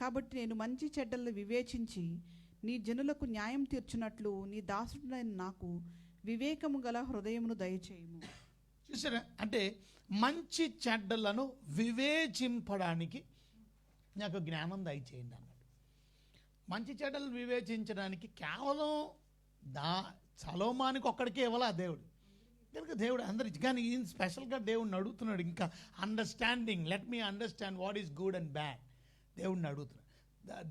కాబట్టి నేను మంచి చెడ్డలను వివేచించి నీ జనులకు న్యాయం తీర్చున్నట్లు నీ దాసుడైన నాకు వివేకము గల హృదయమును దయచేయము. చూసారా, అంటే మంచి చెడ్డలను వివేచింపడానికి నాకు జ్ఞానం దయచేయండి అన్నాడు. మంచి చెడ్డలను వివేచించడానికి కేవలం సొలొమోనుకి ఒక్కడికే ఇవ్వాలా దేవుడు. కనుక దేవుడు అందరికి, కానీ ఈయన స్పెషల్గా దేవుడిని అడుగుతున్నాడు. ఇంకా understanding, let me understand what is good and bad, దేవుడిని అడుగుతున్నాడు.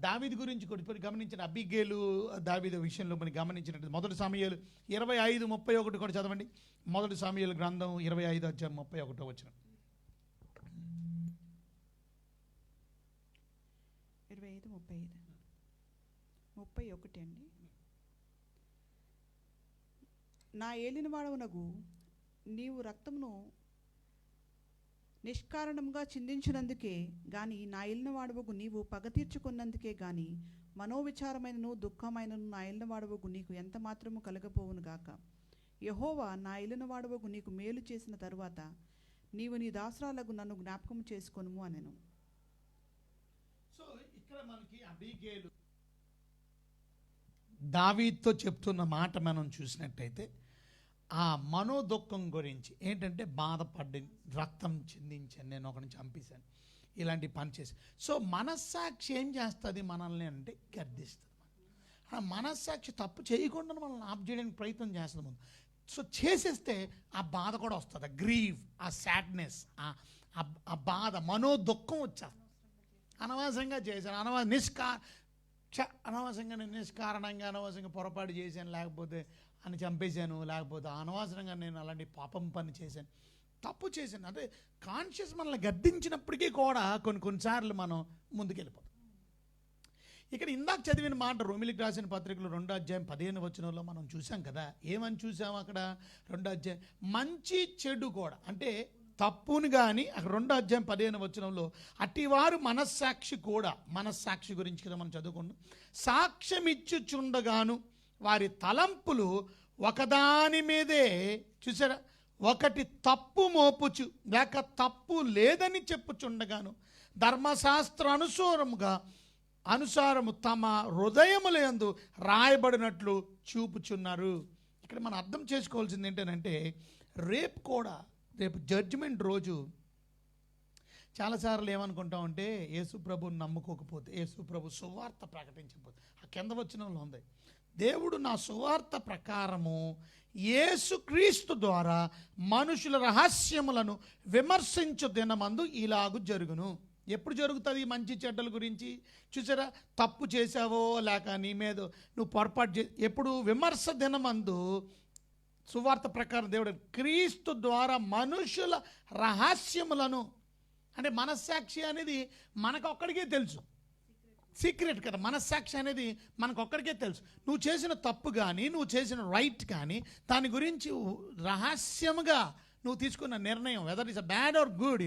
దావీదు గురించి కొన్ని గమనించిన, అబీగేలు దావీదు విషయంలో మనం గమనించినట్టు మొదటి సమూయేలు 25:31 కూడా చదవండి. మొదటి సమూయేలు గ్రంథం 25 అధ్యాయం 31 వచనం. 31 అండి. నా ఏలినవాడవునగు నీవు రక్తమును నిష్కారణంగా చిందించినందుకే గాని, నా ఏలినవాడవగు నీవు పగ తీర్చుకున్నందుకే గాని మనోవిచారమైనను దుఃఖమైనను నా ఇళ్ళ వాడవకు నీకు ఎంత మాత్రము కలగపోవును గాక. యెహోవా నా ఇళ్ళను వాడవకు నీకు మేలు చేసిన తరువాత నీవు నీ దాసరాలకు నన్ను జ్ఞాపకం చేసుకొనుము అనెను. సో ఇక్కడ మనకి అబీగేలు దావీదుతో చెప్తున్న మాట మనం చూసినట్టయితే ఆ మనోదుఖం గురించి ఏంటంటే బాధపడి రక్తం చిందించాను, నేను ఒకరిని చంపేశాను, ఇలాంటి పని చేసి. సో మనస్సాక్షి ఏం చేస్తుంది మనల్ని అంటే గర్దిస్తుంది. ఆ మనస్సాక్షి తప్పు చేయకుండా మనల్ని ఆప్ చేయడానికి ప్రయత్నం చేస్తుంది ముందు. సో చేసేస్తే ఆ బాధ కూడా వస్తుంది, ఆ గ్రీవ్, ఆ సాడ్నెస్, ఆ బాధ, మనోదుఖం వచ్చేస్తుంది. అనవసరంగా చేశాను, అనవసరంగా నేను నిష్కారణంగా అనవసరంగా పొరపాటు చేశాను, లేకపోతే అని చంపేశాను, లేకపోతే అనవసరంగా నేను అలాంటి పాపం పని చేశాను, తప్పు చేశాను అంటే కాన్షియస్ మనల్ని గద్దించినప్పటికీ కూడా కొన్నిసార్లు మనం ముందుకెళ్ళిపోతాం. ఇక్కడ ఇందాక చదివిన మాట రోమిలికి రాసిన పత్రికలు 2:15 మనం చూసాం కదా. ఏమని చూసాం అక్కడ? 2 మంచి చెడు కూడా అంటే తప్పును కానీ అక్కడ 2:15 అట్టివారు మనస్సాక్షి గురించి కదా మనం చదువుకున్నాం. సాక్ష్యం ఇచ్చుచుండగాను వారి తలంపులు ఒకదాని మీదే, చూసారా, ఒకటి తప్పు మోపుచు లేక తప్పు లేదని చెప్పుచుండగాను ధర్మశాస్త్ర అనుసారము తమ హృదయములందు రాయబడినట్లు చూపుచున్నారు. ఇక్కడ మనం అర్థం చేసుకోవాల్సింది ఏంటంటే రేపు జడ్జిమెంట్ రోజు చాలాసార్లు ఏమనుకుంటామంటే యేసు ప్రభుని నమ్ముకోకపోతే, యేసు ప్రభు సువార్త ప్రకటించకపోతే, ఆ కింద వచనంలో ఉంది, దేవుడు నా సువార్త ప్రకారము యేసుక్రీస్తు ద్వారా మనుషుల రహస్యములను విమర్శించు దినమందు ఇలాగు జరుగును. ఎప్పుడు జరుగుతుంది మంచి చెడ్డల గురించి? చూసారా, తప్పు చేసావో లేక నీ మీద నువ్వు పొరపాటు ఎప్పుడు విమర్శ దినమందు సువార్త ప్రకారం దేవుడు క్రీస్తు ద్వారా మనుషుల రహస్యములను, అంటే మనస్సాక్షి అనేది మనకొక్కడికే తెలుసు, సీక్రెట్ కదా. మనస్సాక్షి అనేది మనకొక్కడికే తెలుసు. నువ్వు చేసిన తప్పు కానీ నువ్వు చేసిన రైట్ కానీ దాని గురించి రహస్యముగా నువ్వు తీసుకున్న నిర్ణయం, whether is a bad or good,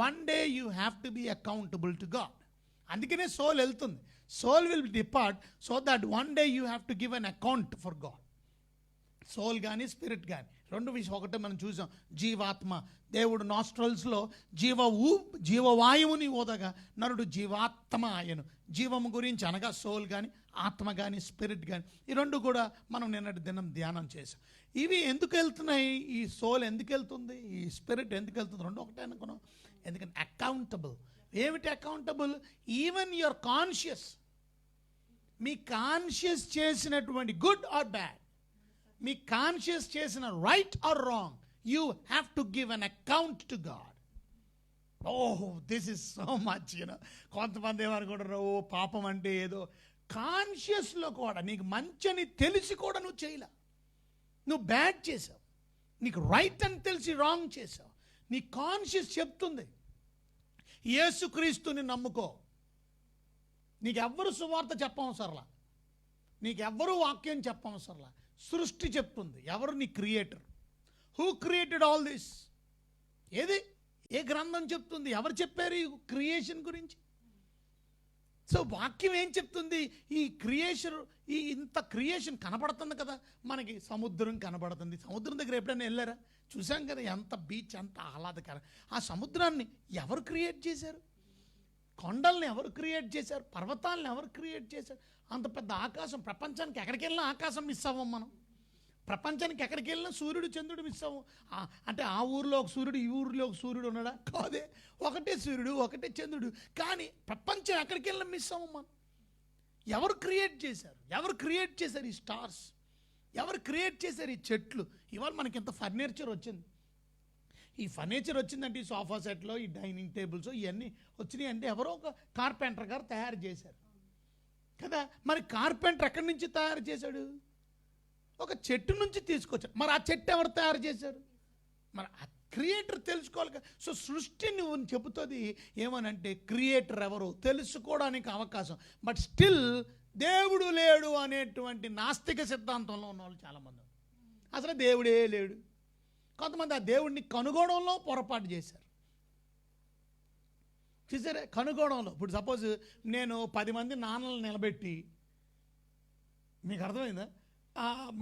one day you have to be accountable to God. అందుకనే సోల్ వెళ్తుంది. Soul will depart so that one day you have to give an account for God. Soul కానీ స్పిరిట్ కానీ రెండు విషయం. ఒకటే మనం చూసాం, జీవాత్మ, దేవుడు నాస్ట్రల్స్లో జీవవాయువుని ఓదగా నరుడు జీవాత్మ ఆయను. జీవము గురించి అనగా సోల్ కానీ ఆత్మ కానీ స్పిరిట్ కానీ ఈ రెండు కూడా మనం నిన్నటి దినం ధ్యానం చేసాం. ఇవి ఎందుకు వెళ్తున్నాయి? ఈ సోల్ ఎందుకు వెళ్తుంది, ఈ స్పిరిట్ ఎందుకు వెళ్తుంది? రెండు ఒకటే అనుకున్నాం. ఎందుకంటే అకౌంటబుల్. ఏమిటి అకౌంటబుల్? ఈవెన్ యువర్ కాన్షియస్, మీ కాన్షియస్ చేసినటువంటి గుడ్ ఆర్ బ్యాడ్, మీ కాన్షియస్ చేసిన right or wrong, you have to give an account to God. This is so much. కొంతమంది ఏమనుకుంటారు, పాపం అంటే ఏదో. కాన్షియస్లో కూడా నీకు మంచని తెలిసి కూడా నువ్వు చేయలే, నువ్వు బ్యాడ్ చేసావు, నీకు రైట్ అని తెలిసి రాంగ్ చేసావు. నీ కాన్షియస్ చెప్తుంది యేసుక్రీస్తుని నమ్ముకో. నీకెవ్వరు సువార్త చెప్పవసరలా, నీకెవ్వరూ వాక్యం చెప్పవసరలా. సృష్టి చెప్తుంది. ఎవరు? నీ creator. Who created all this? ఏది? ఏ గ్రంథం చెప్తుంది? ఎవరు చెప్పారు ఈ క్రియేషన్ గురించి? సో వాక్యం ఏం చెప్తుంది? ఈ ఇంత క్రియేషన్ కనపడుతుంది కదా మనకి. సముద్రం కనపడుతుంది. సముద్రం దగ్గర ఎప్పుడైనా వెళ్ళారా? చూసాం కదా, ఎంత బీచ్, ఎంత ఆహ్లాదకరం. ఆ సముద్రాన్ని ఎవరు క్రియేట్ చేశారు? కొండల్ని ఎవరు క్రియేట్ చేశారు? పర్వతాలను ఎవరు క్రియేట్ చేశారు? అంత పెద్ద ఆకాశం. ప్రపంచానికి ఎక్కడికి వెళ్ళినా ఆకాశం మిస్ అవ్వం మనం. ప్రపంచానికి ఎక్కడికి వెళ్ళినా సూర్యుడు చంద్రుడు మిస్ అవ్వం. అంటే ఆ ఊరిలో ఒక సూర్యుడు, ఈ ఊరిలో ఒక సూర్యుడు ఉన్నాడా? కాదే, ఒకటే సూర్యుడు, ఒకటే చంద్రుడు. కానీ ప్రపంచం ఎక్కడికి వెళ్ళినా మిస్ అవ్వం మనం. ఎవరు క్రియేట్ చేశారు? ఎవరు క్రియేట్ చేశారు ఈ స్టార్స్? ఎవరు క్రియేట్ చేశారు ఈ చెట్లు? ఇవాళ మనకి ఎంత ఫర్నిచర్ వచ్చింది. ఈ ఫర్నిచర్ వచ్చిందంటే ఈ సోఫా సెట్లో, ఈ డైనింగ్ టేబుల్స్ ఇవన్నీ వచ్చినాయి అంటే ఎవరో ఒక కార్పెంటర్ గారు తయారు చేశారు కదా. మరి కార్పెంటర్ ఎక్కడి నుంచి తయారు చేశాడు? ఒక చెట్టు నుంచి తీసుకొచ్చాడు. మరి ఆ చెట్టు ఎవరు తయారు చేశారు? మరి ఆ క్రియేటర్ తెలుసుకోవాలి కదా. సో సృష్టి నువ్వు చెబుతుంది ఏమనంటే క్రియేటర్ ఎవరు తెలుసుకోవడానికి అవకాశం. బట్ స్టిల్ దేవుడు లేడు అనేటువంటి నాస్తిక సిద్ధాంతంలో ఉన్న వాళ్ళు చాలామంది. అసలు దేవుడే లేడు. కొంతమంది ఆ దేవుడిని కనుగొనడంలో పొరపాటు చేశారు. చూసారా, కనుగోవడంలో. ఇప్పుడు సపోజ్ నేను 10 మంది నాన్నలు నిలబెట్టి, మీకు అర్థమైందా,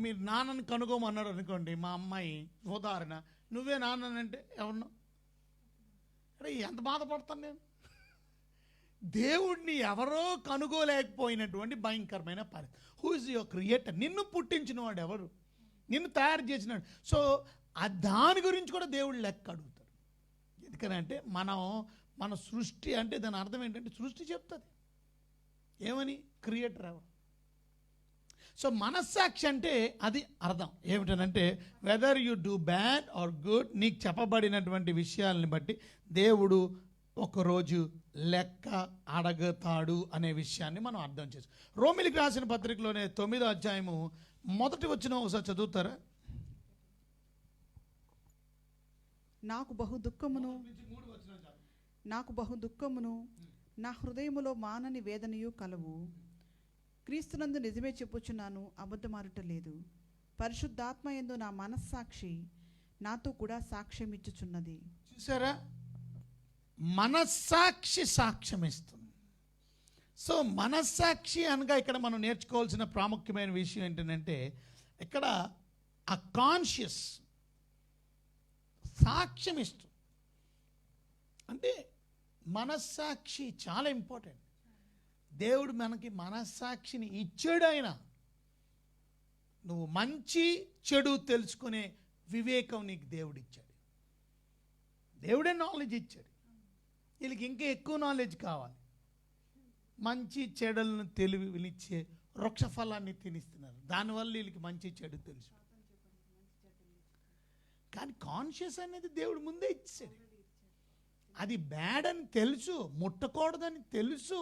మీరు నాన్నని కనుగోమన్నారు అనుకోండి, మా అమ్మాయి ఉదాహరణ, నువ్వే నాన్ననంటే ఎవరినో అరే ఎంత బాధపడతాను నేను. దేవుడిని ఎవరో కనుగోలేకపోయినటువంటి భయంకరమైన పరిస్థితి. Who is your creator? నిన్ను పుట్టించిన వాడు ఎవరు? నిన్ను తయారు చేసినాడు. సో దాని గురించి కూడా దేవుడు లెక్క అడుగుతాడు. ఎందుకనంటే మన సృష్టి అంటే దాని అర్థం ఏంటంటే, సృష్టి చెప్తుంది ఏమని, క్రియేటర్ ఎవరు. సో మనస్సాక్షి అంటే అది అర్థం ఏమిటనంటే, whether you do bad or good, నీకు చెప్పబడినటువంటి విషయాలని బట్టి దేవుడు ఒకరోజు లెక్క అడగతాడు అనే విషయాన్ని మనం అర్థం చేసుకో. రోమిలికి రాసిన పత్రికలోనే 9వ అధ్యాయము మొదటి వచనం ఒకసారి చదువుతారా? నాకు బహు దుఃఖమును నా హృదయములో మానని వేదనయు కలవు. క్రీస్తునందు నిజమే చెప్పుచున్నాను, అబద్ధమారుట లేదు. పరిశుద్ధాత్మ యందు నా మనస్సాక్షి నాతో కూడా సాక్ష్యం ఇచ్చుచున్నది. చూసారా, మనస్సాక్షి సాక్ష్యం ఇస్తుంది. సో మనస్సాక్షి అనగా ఇక్కడ మనం నేర్చుకోవాల్సిన ప్రాముఖ్యమైన విషయం ఏంటంటే, ఇక్కడ ఆ కాన్షియస్ సాక్ష్యం ఇస్తుంది. అంటే మనస్సాక్షి చాలా ఇంపార్టెంట్. దేవుడు మనకి మనస్సాక్షిని ఇచ్చాడు. ఆయన నువ్వు మంచి చెడు తెలుసుకునే వివేకం నీకు దేవుడు ఇచ్చాడు. దేవుడే నాలెడ్జ్ ఇచ్చాడు. వీళ్ళకి ఇంకా ఎక్కువ నాలెడ్జ్ కావాలి. మంచి చెడులను తెలివినిచ్చే వృక్ష ఫలాన్ని తినిస్తున్నారు. దానివల్ల వీళ్ళకి మంచి చెడు తెలుసు. కానీ కాన్షియస్ అనేది దేవుడు ముందే ఇచ్చాడు. అది బ్యాడ్ అని తెలుసు, ముట్టకూడదని తెలుసు,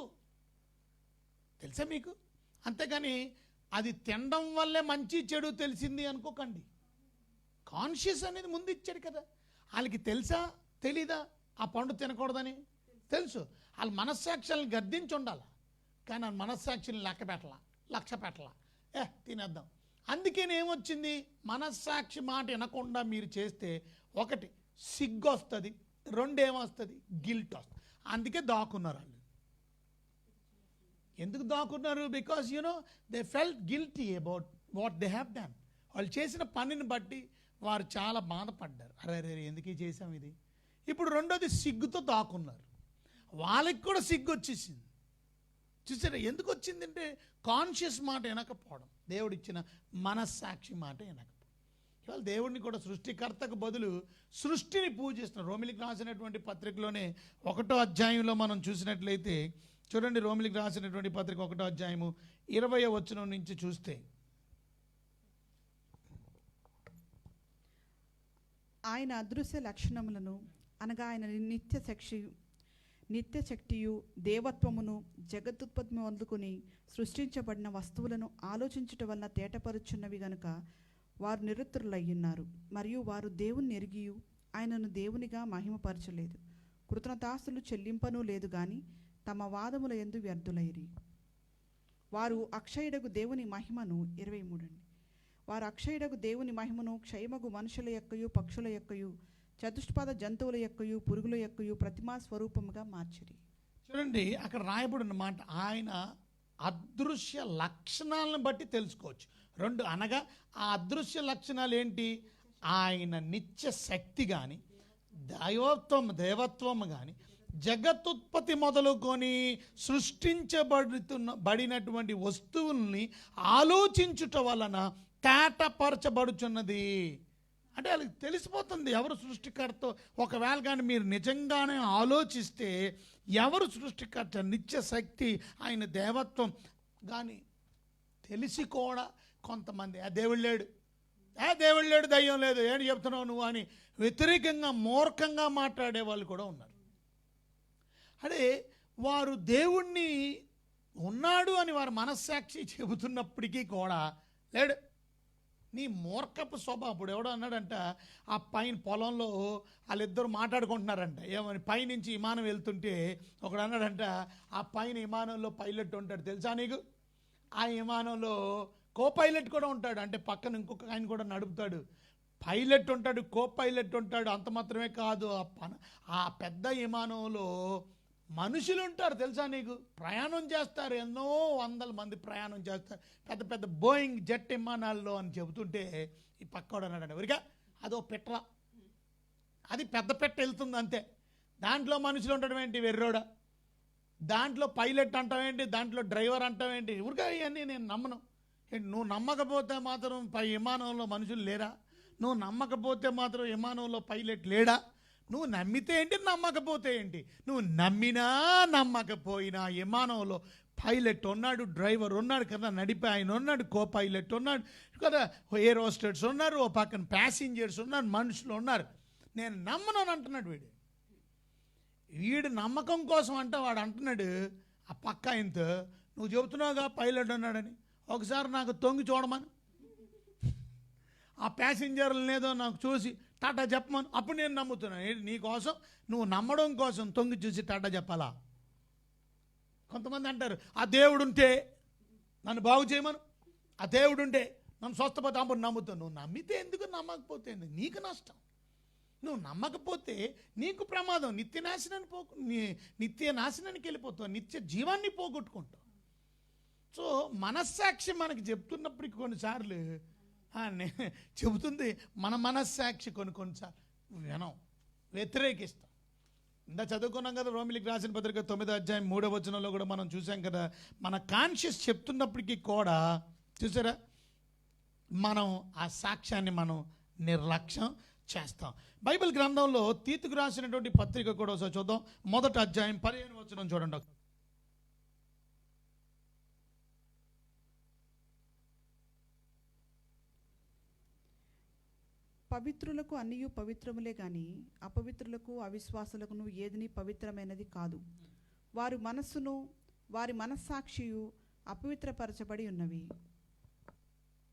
తెలుసా మీకు? అంతేగాని అది తినడం వల్లే మంచి చెడు తెలిసింది అనుకోకండి. కాన్షియస్ అనేది ముందు ఇచ్చాడు కదా. వాళ్ళకి తెలుసా తెలీదా ఆ పండు తినకూడదని? తెలుసు. వాళ్ళ మనస్సాక్షులను గద్దించి ఉండాలి, కానీ ఆ మనస్సాక్షిని లక్ష్య పెట్టాల తినేద్దాం. అందుకని ఏమొచ్చింది, మనస్సాక్షి మాట వినకుండా మీరు చేస్తే ఒకటి సిగ్గు వస్తుంది, రెండేమొస్తుంది, గిల్ట్ వస్తుంది. అందుకే దాక్కున్నారు వాళ్ళు. ఎందుకు దాక్కున్నారు? Because they felt guilty about what they have done. వాళ్ళు చేసిన పనిని బట్టి వారు చాలా బాధపడ్డారు. అరే ఎందుకు చేసాం ఇది. ఇప్పుడు రెండోది సిగ్గుతో దాక్కున్నారు. వాళ్ళకి కూడా సిగ్గు వచ్చేసింది. చూసారా ఎందుకు వచ్చిందంటే, కాన్షియస్ మాట వినకపోవడం, దేవుడిచ్చిన మనస్సాక్షి మాట వినకపోవడం. ఇవాళ దేవుడిని కూడా సృష్టికర్తకు బదులు సృష్టిని పూజిస్తున్నారు. రోమిలికి రాసినటువంటి పత్రికలోనే 1వ అధ్యాయంలో మనం చూసినట్లయితే చూడండి, రోమిలికి రాసినటువంటి పత్రిక 1వ అధ్యాయము 20వ వచనం నుంచి చూస్తే, ఆయన అదృశ్య లక్షణములను అనగా ఆయన నిత్య శక్తియు దేవత్వమును జగదుత్పత్తి మొదలుకొని సృష్టించబడిన వస్తువులను ఆలోచించుట వలన తేటపరుచున్నవి గనుక వారు నిరుత్తరులయ్యున్నారు. మరియు వారు దేవుని ఎరిగియు ఆయనను దేవునిగా మహిమపరచలేదు, కృతజ్ఞతాస్తులు చెల్లింపనూ లేదు గాని తమ వాదముల యందు వ్యర్థులైరి. వారు అక్షయుడగు దేవుని మహిమను 23 వారు అక్షయుడగు దేవుని మహిమను క్షయమగు మనుషుల యొక్కయు పక్షుల యొక్కయు చతుష్పాద జంతువుల యొక్కయు పురుగుల యొక్కయు ప్రతిమా స్వరూపముగా మార్చిరి. చూడండి అక్కడ రాయబడిన మాట, ఆయన అదృశ్య లక్షణాలను బట్టి తెలుసుకోవచ్చు. 2 అనగా ఆ అదృశ్య లక్షణాలు ఏంటి? ఆయన నిత్య శక్తి కానీ దేవత్వం కానీ జగత్తుత్పత్తి మొదలుకొని సృష్టించబడినటువంటి వస్తువుల్ని ఆలోచించుట వలన తేటపరచబడుచున్నది. అంటే వాళ్ళకి తెలిసిపోతుంది ఎవరు సృష్టికర్త. ఒకవేళ కానీ మీరు నిజంగానే ఆలోచిస్తే ఎవరు సృష్టికర్త, నిత్య శక్తి, ఆయన దేవత్వం కానీ తెలిసి కూడా కొంతమంది దేవుడు లేడు, దయ్యం లేదు, ఏంటి చెప్తున్నావు నువ్వు అని వ్యతిరేకంగా మూర్ఖంగా మాట్లాడే వాళ్ళు కూడా ఉన్నారు. అదే వారు దేవుణ్ణి ఉన్నాడు అని వారు మనస్సాక్షి చెబుతున్నప్పటికీ కూడా లేడు. నీ మూర్ఖపు స్వభావం. ఇప్పుడు ఎవడో అన్నాడంట, ఆ పైన పొలంలో వాళ్ళిద్దరు మాట్లాడుకుంటున్నారంట. ఏమని, పైనుంచి విమానం వెళ్తుంటే ఒకడు అన్నాడంట, ఆ పైన విమానంలో పైలట్ ఉంటాడు తెలుసా నీకు? ఆ విమానంలో కో పైలట్ కూడా ఉంటాడు, అంటే పక్కన ఇంకొక ఆయన కూడా నడుపుతాడు. పైలట్ ఉంటాడు, కో పైలట్ ఉంటాడు. అంత మాత్రమే కాదు, ఆ పెద్ద విమానంలో మనుషులు ఉంటారు తెలుసా నీకు, ప్రయాణం చేస్తారు, ఎన్నో వందల మంది ప్రయాణం చేస్తారు పెద్ద పెద్ద బోయింగ్ జెట్ విమానాల్లో అని చెబుతుంటే ఈ పక్కోడు అన్నాడు ఎవరిగా అదో పెట్ర, అది పెద్ద పెట్ట వెళ్తుంది అంతే, దాంట్లో మనుషులు ఉండడం ఏంటి వెర్రోడ, దాంట్లో పైలట్ అంటావేంటి, దాంట్లో డ్రైవర్ అంటావేంటి, ఊరిగా ఇవన్నీ నేను నమ్మను. నువ్వు నమ్మకపోతే మాత్రం విమానంలో మనుషులు లేరా, నువ్వు నమ్మకపోతే మాత్రం విమానంలో పైలట్ లేడా, నువ్వు నమ్మితే ఏంటి నమ్మకపోతే ఏంటి, నువ్వు నమ్మినా నమ్మకపోయినా విమానంలో పైలట్ ఉన్నాడు, డ్రైవర్ ఉన్నాడు కదా, నడిపే ఆయన ఉన్నాడు, కో పైలట్ ఉన్నాడు కదా, ఎయిర్ హోస్టెస్ ఉన్నారు, ఓ పక్కన ప్యాసింజర్స్ ఉన్నారు, మనుషులు ఉన్నారు. నేను నమ్మను అని అంటున్నాడు వీడు నమ్మకం కోసం అంటే వాడు అంటున్నాడు ఆ పక్క ఆయనతో, నువ్వు చెబుతున్నావుగా పైలట్ ఉన్నాడని, ఒకసారి నాకు తొంగి చూడమని, ఆ ప్యాసింజర్లు ఏదో నాకు చూసి టాటా చెప్పమను, అప్పుడు నేను నమ్ముతున్నాను. నీకోసం నువ్వు నమ్మడం కోసం తొంగి చూసి టాటా చెప్పాలా? కొంతమంది అంటారు ఆ దేవుడు ఉంటే నన్ను బాగు చేయమను, ఆ దేవుడు ఉంటే నన్ను స్వస్థపతి అప్పుడు నమ్ముతాను. నువ్వు నమ్మితే ఎందుకు, నమ్మకపోతే ఎందుకు, నీకు నష్టం. నువ్వు నమ్మకపోతే నీకు ప్రమాదం, నిత్య నాశనానికి వెళ్ళిపోతావు, నిత్య జీవాన్ని పోగొట్టుకుంటావు. సో మనస్సాక్షి మనకి చెప్తున్నప్పటికీ కొన్నిసార్లు చెబుతుంది మన మనస్సాక్షి కొన్నిసార్లు వినం, వ్యతిరేకిస్తాం. ఇందా చదువుకున్నాం కదా రోమిలికి రాసిన పత్రిక 9వ అధ్యాయం 3వ వచనంలో కూడా మనం చూసాం కదా, మన కాన్షియస్ చెప్తున్నప్పటికీ కూడా చూసారా మనం ఆ సాక్ష్యాన్ని మనం నిర్లక్ష్యం చేస్తాం. బైబిల్ గ్రంథంలో తీతుకు రాసినటువంటి పత్రిక కూడా ఒకసారి చూద్దాం. 1వ అధ్యాయం 15వ వచనం చూడండి. పవిత్రులకు అన్నియు పవిత్రములే గాని అపవిత్రులకు అవిశ్వాసులకును ఏదిని పవిత్రమైనది కాదు. వారి మనస్సును వారి మనస్సాక్షియు అపవిత్రపరచబడి ఉన్నవి.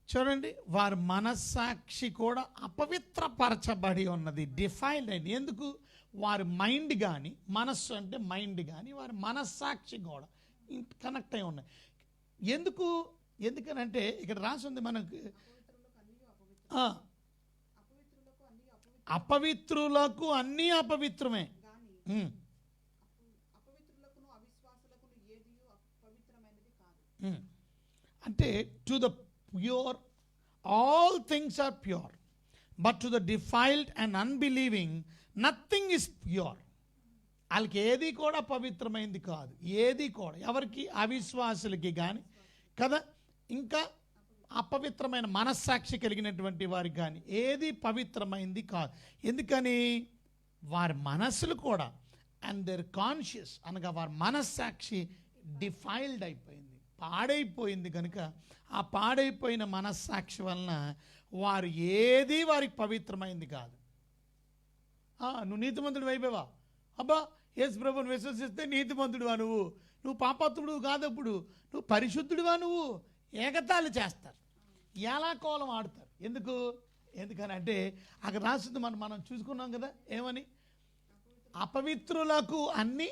చూడండి, వారి మనస్సాక్షి కూడా అపవిత్రపరచబడి ఉన్నది, డిఫైల్డ్ అయింది. ఎందుకు? వారి మైండ్ కానీ, మనస్సు అంటే మైండ్ కానీ, వారి మనస్సాక్షి కూడా కనెక్ట్ అయి ఉన్నాయి. ఎందుకనంటే ఇక్కడ రాసి ఉంది మనకు, అపవిత్రులకు అన్నీ అపవిత్రమే, అంటే to the pure all things are pure, but to the defiled and unbelieving nothing is pure. వాళ్ళకి ఏది కూడా పవిత్రమైంది కాదు, ఏది కూడా ఎవరికి, అవిశ్వాసులకి కానీ కదా, ఇంకా అపవిత్రమైన మనస్సాక్షి కలిగినటువంటి వారికి కానీ ఏది పవిత్రమైంది కాదు. ఎందుకని? వారి మనస్సులు కూడా అండ్ దేర్ కాన్షియస్ అనగా వారి మనస్సాక్షి డిఫైల్డ్ అయిపోయింది, పాడైపోయింది. కనుక ఆ పాడైపోయిన మనస్సాక్షి వలన వారు ఏది వారికి పవిత్రమైంది కాదు. నువ్వు నీతిమంతుడు అయిపోయావా? అబ్బా యేసు ప్రభువుని విశ్వసిస్తే నీతిమంతుడువా నువ్వు పాపాత్ముడు కాదప్పుడు, నువ్వు పరిశుద్ధుడివా, నువ్వు ఏకతాళి చేస్తారు, ఎలా కోలం ఆడతారు. ఎందుకనంటే అక్కడ రాసింది మనం చూసుకున్నాం కదా, ఏమని? అపవిత్రులకు అన్నీ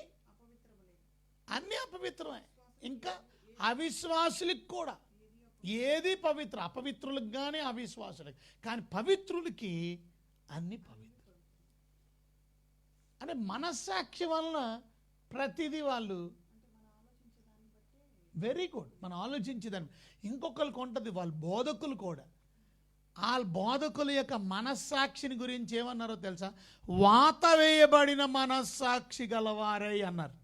అపవిత్రమే, ఇంకా అవిశ్వాసులకు కూడా ఏది పవిత్ర, అపవిత్రులకు కానీ అవిశ్వాసులకు కానీ, పవిత్రులకి అన్ని పవిత్రం. అంటే మనస్సాక్షి వలన ప్రతిదీ వాళ్ళు వెరీ గుడ్, మనం ఆలోచించేదాన్ని. ఇంకొకరికి ఉంటుంది, వాళ్ళ బోధకులు కూడా, ఆ బోధకుల యొక్క మనస్సాక్షిని గురించి ఏమన్నారో తెలుసా? వాత వేయబడిన మనస్సాక్షి గలవారై అన్నారు.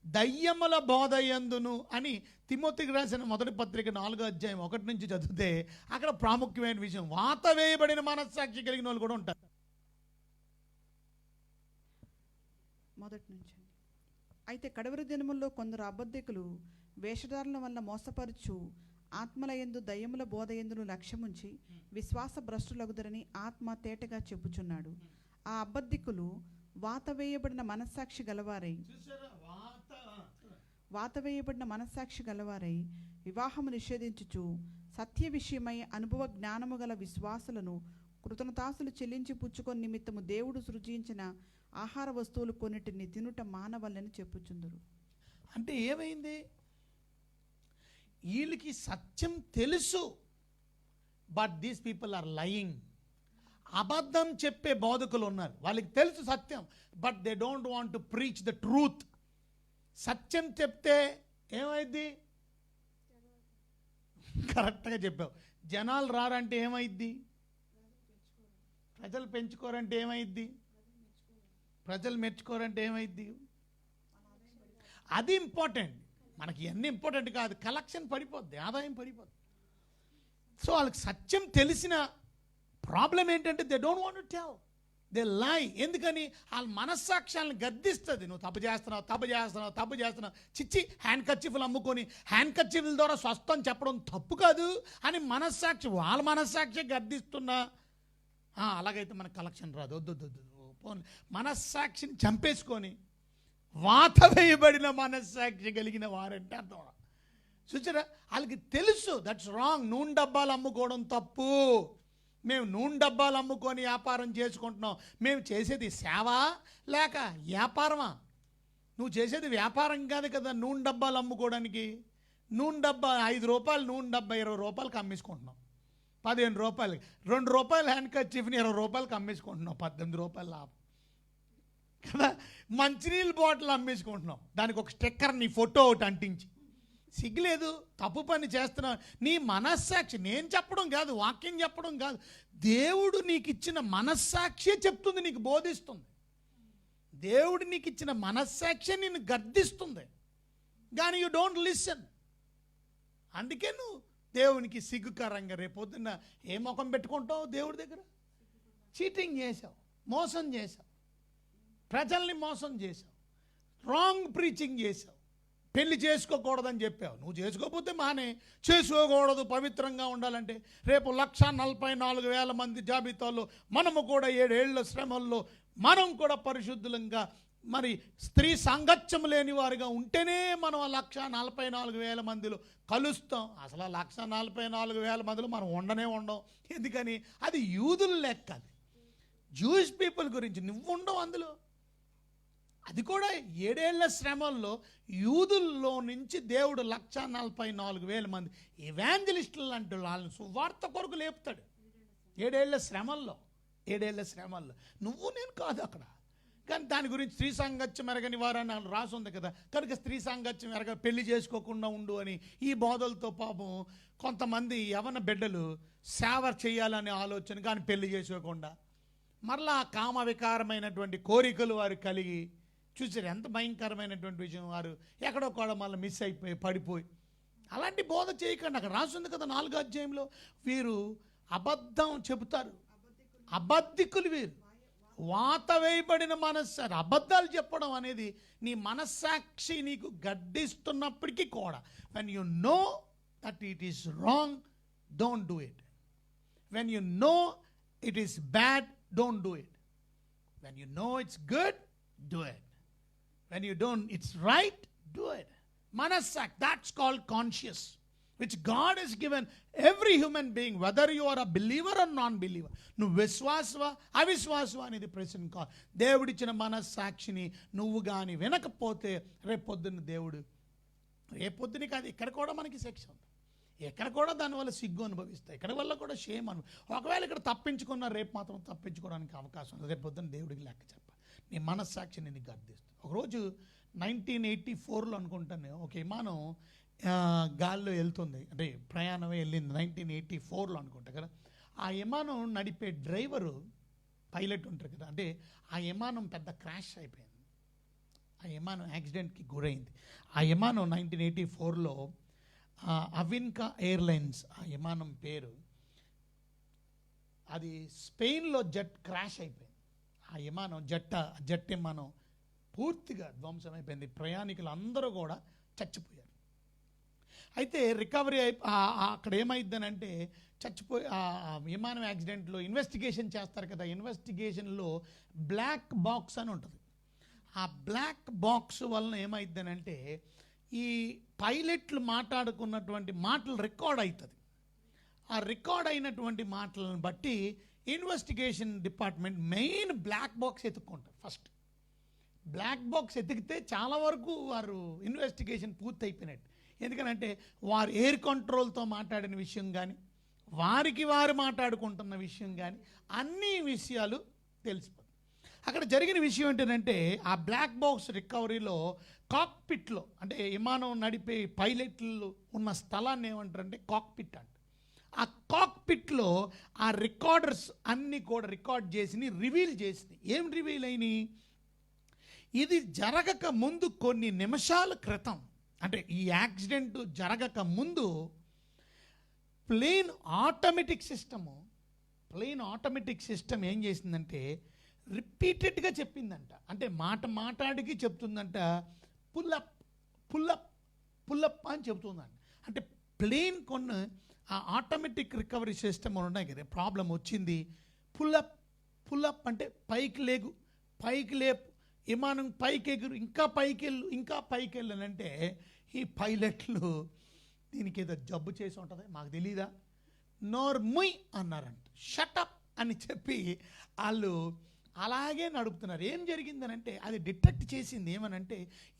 దయ్యముల బోధయందును అని తిమోతికి రాసిన 1వ పత్రిక 4వ అధ్యాయం 1 నుంచి చదివితే అక్కడ ప్రాముఖ్యమైన విషయం, వాత వేయబడిన మనస్సాక్షి కలిగిన వాళ్ళు కూడా ఉంటారు. మొదటి నుంచి. అయితే కడవరి దినముల్లో కొందరు అబద్ధికులు వేషధారుల వల్ల మోసపరుచు ఆత్మలయందు దయ్యముల బోధయందును లక్ష్యముంచి విశ్వాస భ్రష్టులగుదరని ఆత్మ తేటగా చెప్పుచున్నాడు. ఆ అబద్ధికులు వాత వేయబడిన మనస్సాక్షి గలవారై వివాహము నిషేధించుచు సత్య విషయమై అనుభవ జ్ఞానము గల విశ్వాసులను కృతజ్ఞతాస్తులు చెల్లించి పుచ్చుకొని నిమిత్తము దేవుడు సృజించిన ఆహార వస్తువులు కొన్నిటిని తినుట మానవల్లని చెప్పుచుందురు. అంటే ఏమైంది? వీళ్ళకి సత్యం తెలుసు, but these people are lying. అబద్ధం చెప్పే బోధకులు ఉన్నారు, వాళ్ళకి తెలుసు సత్యం, but they don't want to preach the truth. సత్యం చెప్తే ఏమైద్ది? కరెక్ట్గా చెప్పావు. జనాలు రారంటే ఏమైద్ది? ప్రజలు పెంచుకోరంటే ఏమైద్ది? ప్రజలు మెచ్చుకోరంటే ఏమైద్ది? అది ఇంపార్టెంట్. మనకి ఇవన్నీ ఇంపార్టెంట్ కాదు. కలెక్షన్ పడిపోద్ది, ఆదాయం పడిపోద్ది. సో వాళ్ళకి సత్యం తెలిసిన ప్రాబ్లం ఏంటంటే they don't want to tell, they లై. ఎందుకని? వాళ్ళ మనస్సాక్ష్యాలను గద్దిస్తుంది. నువ్వు తప్పు చేస్తున్నావు. చిచ్చి, హ్యాండ్ కర్చీఫ్లు అమ్ముకొని హ్యాండ్ కర్చీఫ్ల ద్వారా స్వస్థం చెప్పడం తప్పు కాదు అని మనస్సాక్షి, వాళ్ళ మనస్సాక్షి గద్దిస్తున్నా అలాగైతే మనకు కలెక్షన్ రాదు. వద్దు. మనస్సాక్షిని చంపేసుకొని వాత వేయబడిన మనస్సాక్షి కలిగిన వారంటే అర్థం. చూసారా? వాళ్ళకి తెలుసు దట్స్ రాంగ్. నూనె డబ్బాలు అమ్ముకోవడం తప్పు. మేము నూనె డబ్బాలు అమ్ముకొని వ్యాపారం చేసుకుంటున్నాం. మేము చేసేది సేవ లేక వ్యాపారమా? నువ్వు చేసేది వ్యాపారం కాదు కదా నూనె డబ్బాలు అమ్ముకోవడానికి. నూనె డబ్బా 5 రూపాయలు నూనె డబ్బా 20 రూపాయలకి అమ్మేసుకుంటున్నాం. 15 రూపాయలకి. 2 రూపాయలు హ్యాండ్ కర్చీఫ్ని 20 రూపాయలకి అమ్మేసుకుంటున్నాం. 18 రూపాయలు లాభం కదా. మంచినీళ్ళ బాటిల్ అమ్మేసుకుంటున్నాం. దానికి ఒక స్టిక్కర్, నీ ఫోటో ఒకటి అంటించి. సిగ్గులేదు? తప్పు పని చేస్తున్నావు. నీ మనస్సాక్షి, నేను చెప్పడం కాదు, వాక్యం చెప్పడం కాదు, దేవుడు నీకు ఇచ్చిన మనస్సాక్షి చెప్తుంది, నీకు బోధిస్తుంది. దేవుడు నీకు ఇచ్చిన మనస్సాక్షి నిన్ను గద్దిస్తుంది, కానీ యూ డోంట్ లిసన్. అందుకే నువ్వు దేవునికి సిగ్గుకరంగా రేపొద్దున్న ఏ ముఖం పెట్టుకుంటావు దేవుడి దగ్గర? చీటింగ్ చేసావు, మోసం చేసావు, ప్రజల్ని మోసం చేసావు, రాంగ్ ప్రీచింగ్ చేసావు, పెళ్లి చేసుకోకూడదని చెప్పావు. నువ్వు చేసుకోకపోతే మానే. చేసుకోకూడదు, పవిత్రంగా ఉండాలంటే రేపు 144,000 మంది జాబితాలో మనము కూడా 7 ఏళ్ల శ్రమల్లో మనం కూడా పరిశుద్ధులంగా మరి స్త్రీ సాంగత్యం లేని వారిగా ఉంటేనే మనం 144,000 మందిలో కలుస్తాం. అసలు 144,000 మందిలో మనం ఉండం. ఎందుకని? అది యూదుల లెక్క, అది జూయిష్ పీపుల్ గురించి. నువ్వు ఉండవు అందులో. అది కూడా 7 ఏళ్ల శ్రమల్లో యూదుల్లో నుంచి దేవుడు 144,000 మంది ఎవాంజలిస్టులు అంటూ వాళ్ళని సువార్త కొరకు లేపుతాడు. 7 ఏళ్ల శ్రమల్లో నువ్వు నేను కాదు అక్కడ. కానీ దాని గురించి స్త్రీ సాంగత్యం ఎరగని వారని రాసి ఉంది కదా. కనుక స్త్రీ సాంగత్యం పెళ్లి చేసుకోకుండా ఉండు అని ఈ బోధలతో పాపం కొంతమంది యవన బిడ్డలు సేవ చేయాలనే ఆలోచన, కానీ పెళ్లి చేసుకోకుండా మరలా కామ వికారమైనటువంటి కోరికలు వారు కలిగి చూసారు. ఎంత భయంకరమైనటువంటి విషయం. వారు ఎక్కడో కూడా మళ్ళీ మిస్ అయిపోయి పడిపోయి అలాంటి బోధ చేయకండి. అక్కడ రాసింది కదా 4వ అధ్యాయంలో, వీరు అబద్ధం చెబుతారు, అబద్ధికులు వీరు, వాత వేయబడిన మనస్సాక్షి. అబద్ధాలు చెప్పడం అనేది నీ మనస్సాక్షి నీకు గడ్డిస్తున్నప్పటికీ కూడా, when you know that it is wrong, don't do it. When you know it is bad, don't do it. When you know it's good, do it. When you don't, it's right, do it. Manassak, that's called conscious, which God has given every human being, whether you are a believer or non-believer. నువ్వు విశ్వాసవా అవిశ్వాసవా అనేది ప్రశ్న కాదు. దేవుడిచ్చిన మనస్సాక్షిని నువ్వు కానీ వినకపోతే రేపొద్దుని కాదు, ఇక్కడ కూడా మనకి శిక్ష ఉంది. ఎక్కడ కూడా దానివల్ల సిగ్గు అనుభవిస్తాయి, ఇక్కడ వల్ల కూడా షేమ్ ఒకవేళ ఇక్కడ తప్పించుకున్నా రేపు మాత్రం తప్పించుకోవడానికి అవకాశం ఉంది. రేపొద్దున దేవుడికి లెక్క చెప్పాలి. నీ మనస్సాక్షి నిన్ను గర్దిస్తుంది. ఒకరోజు 1984లో అనుకుంటాను, ఒక విమానం గాల్లో వెళ్తుంది, అంటే ప్రయాణమే వెళ్ళింది. 1984లో అనుకుంటా కదా. ఆ విమానం నడిపే డ్రైవరు, పైలట్ ఉంటారు కదా, అంటే ఆ విమానం పెద్ద క్రాష్ అయిపోయింది. ఆ విమానం యాక్సిడెంట్కి గురైంది. ఆ విమానం 1984లో అవిన్కా ఎయిర్లైన్స్ ఆ విమానం పేరు. అది స్పెయిన్లో జెట్ క్రాష్ అయిపోయింది. ఆ విమానం జెట్ విమానం పూర్తిగా ధ్వంసం అయిపోయింది. ప్రయాణికులు అందరూ కూడా చచ్చిపోయారు. అయితే రికవరీ అక్కడ ఏమైందనంటే చచ్చిపోయి ఆ విమానం యాక్సిడెంట్లో ఇన్వెస్టిగేషన్ చేస్తారు కదా. ఇన్వెస్టిగేషన్లో బ్లాక్ బాక్స్ అని ఉంటుంది. ఆ బ్లాక్ బాక్స్ వలన ఏమైందనంటే ఈ పైలట్లు మాట్లాడుకున్నటువంటి మాటలు రికార్డ్ అవుతుంది. ఆ రికార్డ్ అయినటువంటి మాటలను బట్టి investigation department main black box ఎత్తుక్కుంటారు. ఫస్ట్ బ్లాక్ బాక్స్ ఎతికితే చాలా వరకు వారు ఇన్వెస్టిగేషన్ పూర్తి అయిపోయినట్టు. ఎందుకనంటే వారు ఎయిర్ కంట్రోల్తో మాట్లాడిన విషయం కానీ, వారికి వారు మాట్లాడుకుంటున్న విషయం కానీ, అన్ని విషయాలు తెలిసిపోతుంది. అక్కడ జరిగిన విషయం ఏంటంటే ఆ బ్లాక్ బాక్స్ రికవరీలో కాక్పిట్లో, అంటే విమానం నడిపే పైలట్లు ఉన్న స్థలాన్ని ఏమంటారంటే కాక్పిట్ అంట. ఆ కాక్పిట్లో ఆ రికార్డర్స్ అన్నీ కూడా రికార్డ్ చేసి రివీల్ చేసింది. ఏం రివీల్ అయినాయి? ఇది జరగక ముందు కొన్ని నిమిషాల క్రితం, అంటే ఈ యాక్సిడెంట్ జరగక ముందు ప్లేన్ ఆటోమేటిక్ సిస్టమ్ ఏం చేసిందంటే రిపీటెడ్గా చెప్పిందంట. అంటే మాట్లాడికి చెప్తుందంట, పుల్లప్ పుల్లప్ పుల్లప్ అని చెప్తుందంట. అంటే ప్లేన్ కొన్ని ఆ ఆటోమేటిక్ రికవరీ సిస్టమ్ ఉన్నాయి కదా, ప్రాబ్లం వచ్చింది, పుల్లప్ పుల్లప్ అంటే పైకి లేగు, పైకి లేపు, విమానం పైకి ఎగురు, ఇంకా పైకి వెళ్ళనంటే ఈ పైలట్లు దీనికి ఏదో జబ్బు చేసి ఉంటుంది, మాకు తెలీదా, నోర్ముయ్ అన్నారంట. షటప్ అని చెప్పి వాళ్ళు అలాగే నడుపుతున్నారు. ఏం జరిగిందనంటే అది డిటెక్ట్ చేసింది ఏమనంటే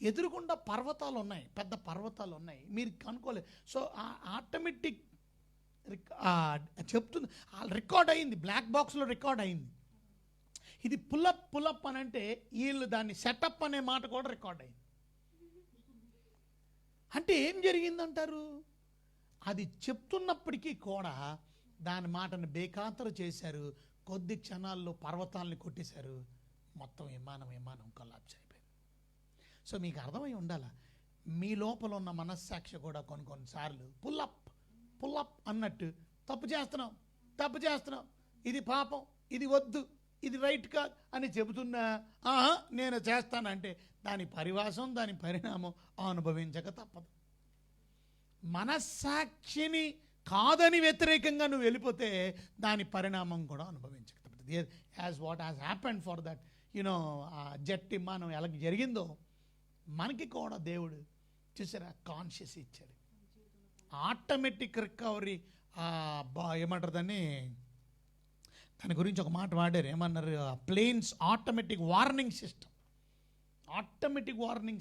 ఎదురుగుండా పర్వతాలు ఉన్నాయి, పెద్ద పర్వతాలు ఉన్నాయి, మీరు కనుక్కోలేదు. సో ఆ ఆటోమేటిక్ చెప్తుంది, రికార్డ్ అయింది, బ్లాక్ బాక్స్లో రికార్డ్ అయింది. ఇది పుల్లప్ అని అంటే వీళ్ళు దాన్ని సెటప్ అనే మాట కూడా రికార్డ్ అయింది. అంటే ఏం జరిగిందంటారు? అది చెప్తున్నప్పటికీ కూడా దాని మాటను బేఖాతరు చేశారు. కొద్ది క్షణాల్లో పర్వతాలను కొట్టేశారు, మొత్తం విమానం కొలాప్స్ అయిపోయింది. సో మీకు అర్థమై ఉండాలా, మీ లోపల ఉన్న మనస్సాక్షి కూడా కొన్నిసార్లు పుల్లప్ అన్నట్టు తప్పు చేస్తున్నావు, ఇది పాపం, ఇది వద్దు, ఇది రైట్ కాదు అని చెబుతున్నా నేను చేస్తానంటే దాని పరివాసం, దాని పరిణామం అనుభవించక తప్పదు. మనస్సాక్షిని కాదని వ్యతిరేకంగా నువ్వు వెళ్ళిపోతే దాని పరిణామం కూడా అనుభవించక తప్పదు. As what has happened for that jet విమానం ఎలా జరిగిందో మనకి కూడా దేవుడు చూసారా కాన్షియస్ ఇచ్చాడు. ఆటోమేటిక్ రికవరీ ఏమంటారు దాన్ని, దాని గురించి ఒక మాట వాడారు, ఏమన్నారు, plane's automatic warning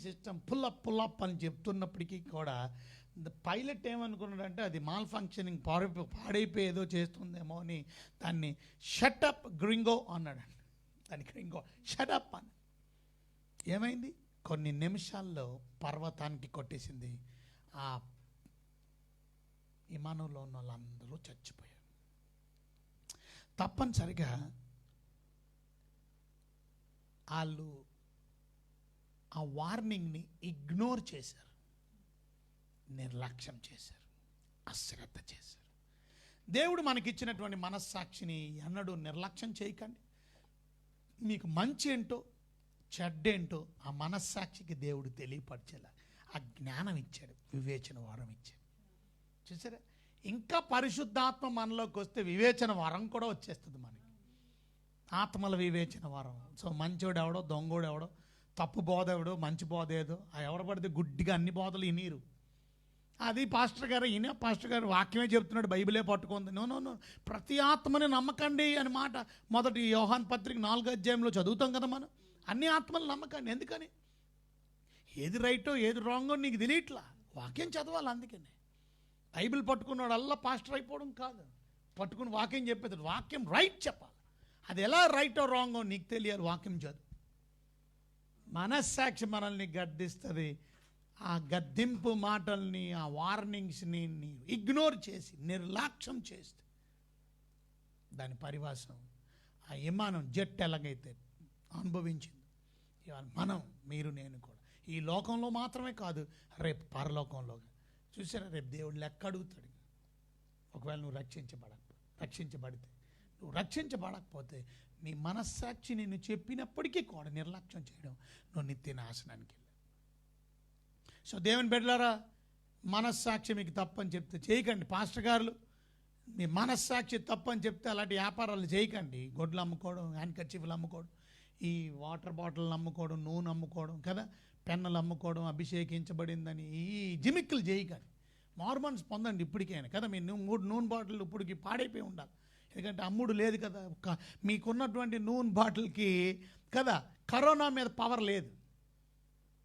system pull up అని చెప్తున్నప్పటికీ కూడా పైలట్ ఏమనుకున్నాడంటే అది మాల్ ఫంక్షనింగ్, పాడైపోయేదో చేస్తుందేమో అని దాన్ని షటప్ గ్రింగో అన్నాడండి. దాని గ్రింగో షటప్ అని ఏమైంది, కొన్ని నిమిషాల్లో పర్వతానికి కొట్టేసింది. ఆ విమానంలో ఉన్న వాళ్ళందరూ చచ్చిపోయారు. తప్పనిసరిగా వాళ్ళు ఆ వార్నింగ్ని ఇగ్నోర్ చేశారు, నిర్లక్ష్యం చేశారు, అశ్రద్ధ చేశారు. దేవుడు మనకిచ్చినటువంటి మనస్సాక్షిని ఎన్నడూ నిర్లక్ష్యం చేయకండి. మీకు మంచి ఏంటో చెడ్డేంటో ఆ మనస్సాక్షికి దేవుడు తెలియపరిచేలా ఆ జ్ఞానం ఇచ్చాడు, వివేచన వరం ఇచ్చాడు. చూసారా, ఇంకా పరిశుద్ధాత్మ మనలోకి వస్తే వివేచన వరం కూడా వచ్చేస్తుంది మనకి, ఆత్మల వివేచన వరం. సో మంచోడు ఎవడో, దొంగోడు ఎవడో, తప్పు బోధ ఎవడో, మంచి బోధ ఏదో, ఎవడ పడితే గుడ్డిగా అన్ని బోధలు వినీరు. అది పాస్టర్ గారు వాక్యమే చెప్తున్నాడు, బైబిలే పట్టుకుంది. నో, ప్రతి ఆత్మని నమ్మకండి అని మాట మొదటి యోహాన్ పత్రిక 4వ అధ్యాయంలో చదువుతాం కదా మనం. అన్ని ఆత్మలు నమ్మకండి. ఎందుకని? ఏది రైటో ఏది రాంగో నీకు తెలియట్లా, వాక్యం చదవాలి. అందుకని బైబిల్ పట్టుకున్నాడు అల్లా పాస్టర్ అయిపోవడం కాదు, పట్టుకుని వాక్యం చెప్పేది, వాక్యం రైట్ చెప్పాలి. అది ఎలా రైటో రాంగో నీకు తెలియాలి, వాక్యం చదువు. మనస్సాక్షి మనల్ని గద్దిస్తుంది. ఆ గద్దింపు మాటల్ని, ఆ వార్నింగ్స్ని ఇగ్నోర్ చేసి నిర్లక్ష్యం చేస్తే దాని పరివాసం ఆ విమానం జెట్ ఎలాగైతే అనుభవించింది, ఇవాళ మనం, మీరు, నేను కూడా ఈ లోకంలో మాత్రమే కాదు, రేపు పరలోకంలో. చూసారా, రేపు దేవుడు లెక్క అడుగుతాడు. ఒకవేళ నువ్వు రక్షించబడితే, నువ్వు రక్షించబడకపోతే నీ మనస్సాక్షి నిన్ను చెప్పినప్పటికీ కూడా నిర్లక్ష్యం చేయడం, నువ్వు నిత్య నాశనానికి వెళ్ళావు. సో దేవుని బిడ్డలారా, మనస్సాక్షి మీకు తప్పని చెప్తే చేయకండి. పాస్టర్ గారులు మీ మనస్సాక్షి తప్పని చెప్తే అలాంటి వ్యాపారాలు చేయకండి. గొడ్లు అమ్ముకోవడం, హ్యాండ్ కర్చీఫ్లు అమ్ముకోవడం, ఈ వాటర్ బాటిల్ అమ్ముకోవడం, నూనె అమ్ముకోవడం కదా, పెన్నులు అమ్ముకోవడం, అభిషేకించబడిందని ఈ జిమిక్కులు చేయకండి. మార్మన్స్ పొందండి ఇప్పటికైనా కదా. మీ 3 నూనె బాటిల్ ఇప్పటికి పాడైపోయి ఉండాలి, ఎందుకంటే అమ్ముడు లేదు కదా. మీకున్నటువంటి నూనె బాటిల్కి కదా కరోనా మీద పవర్ లేదు.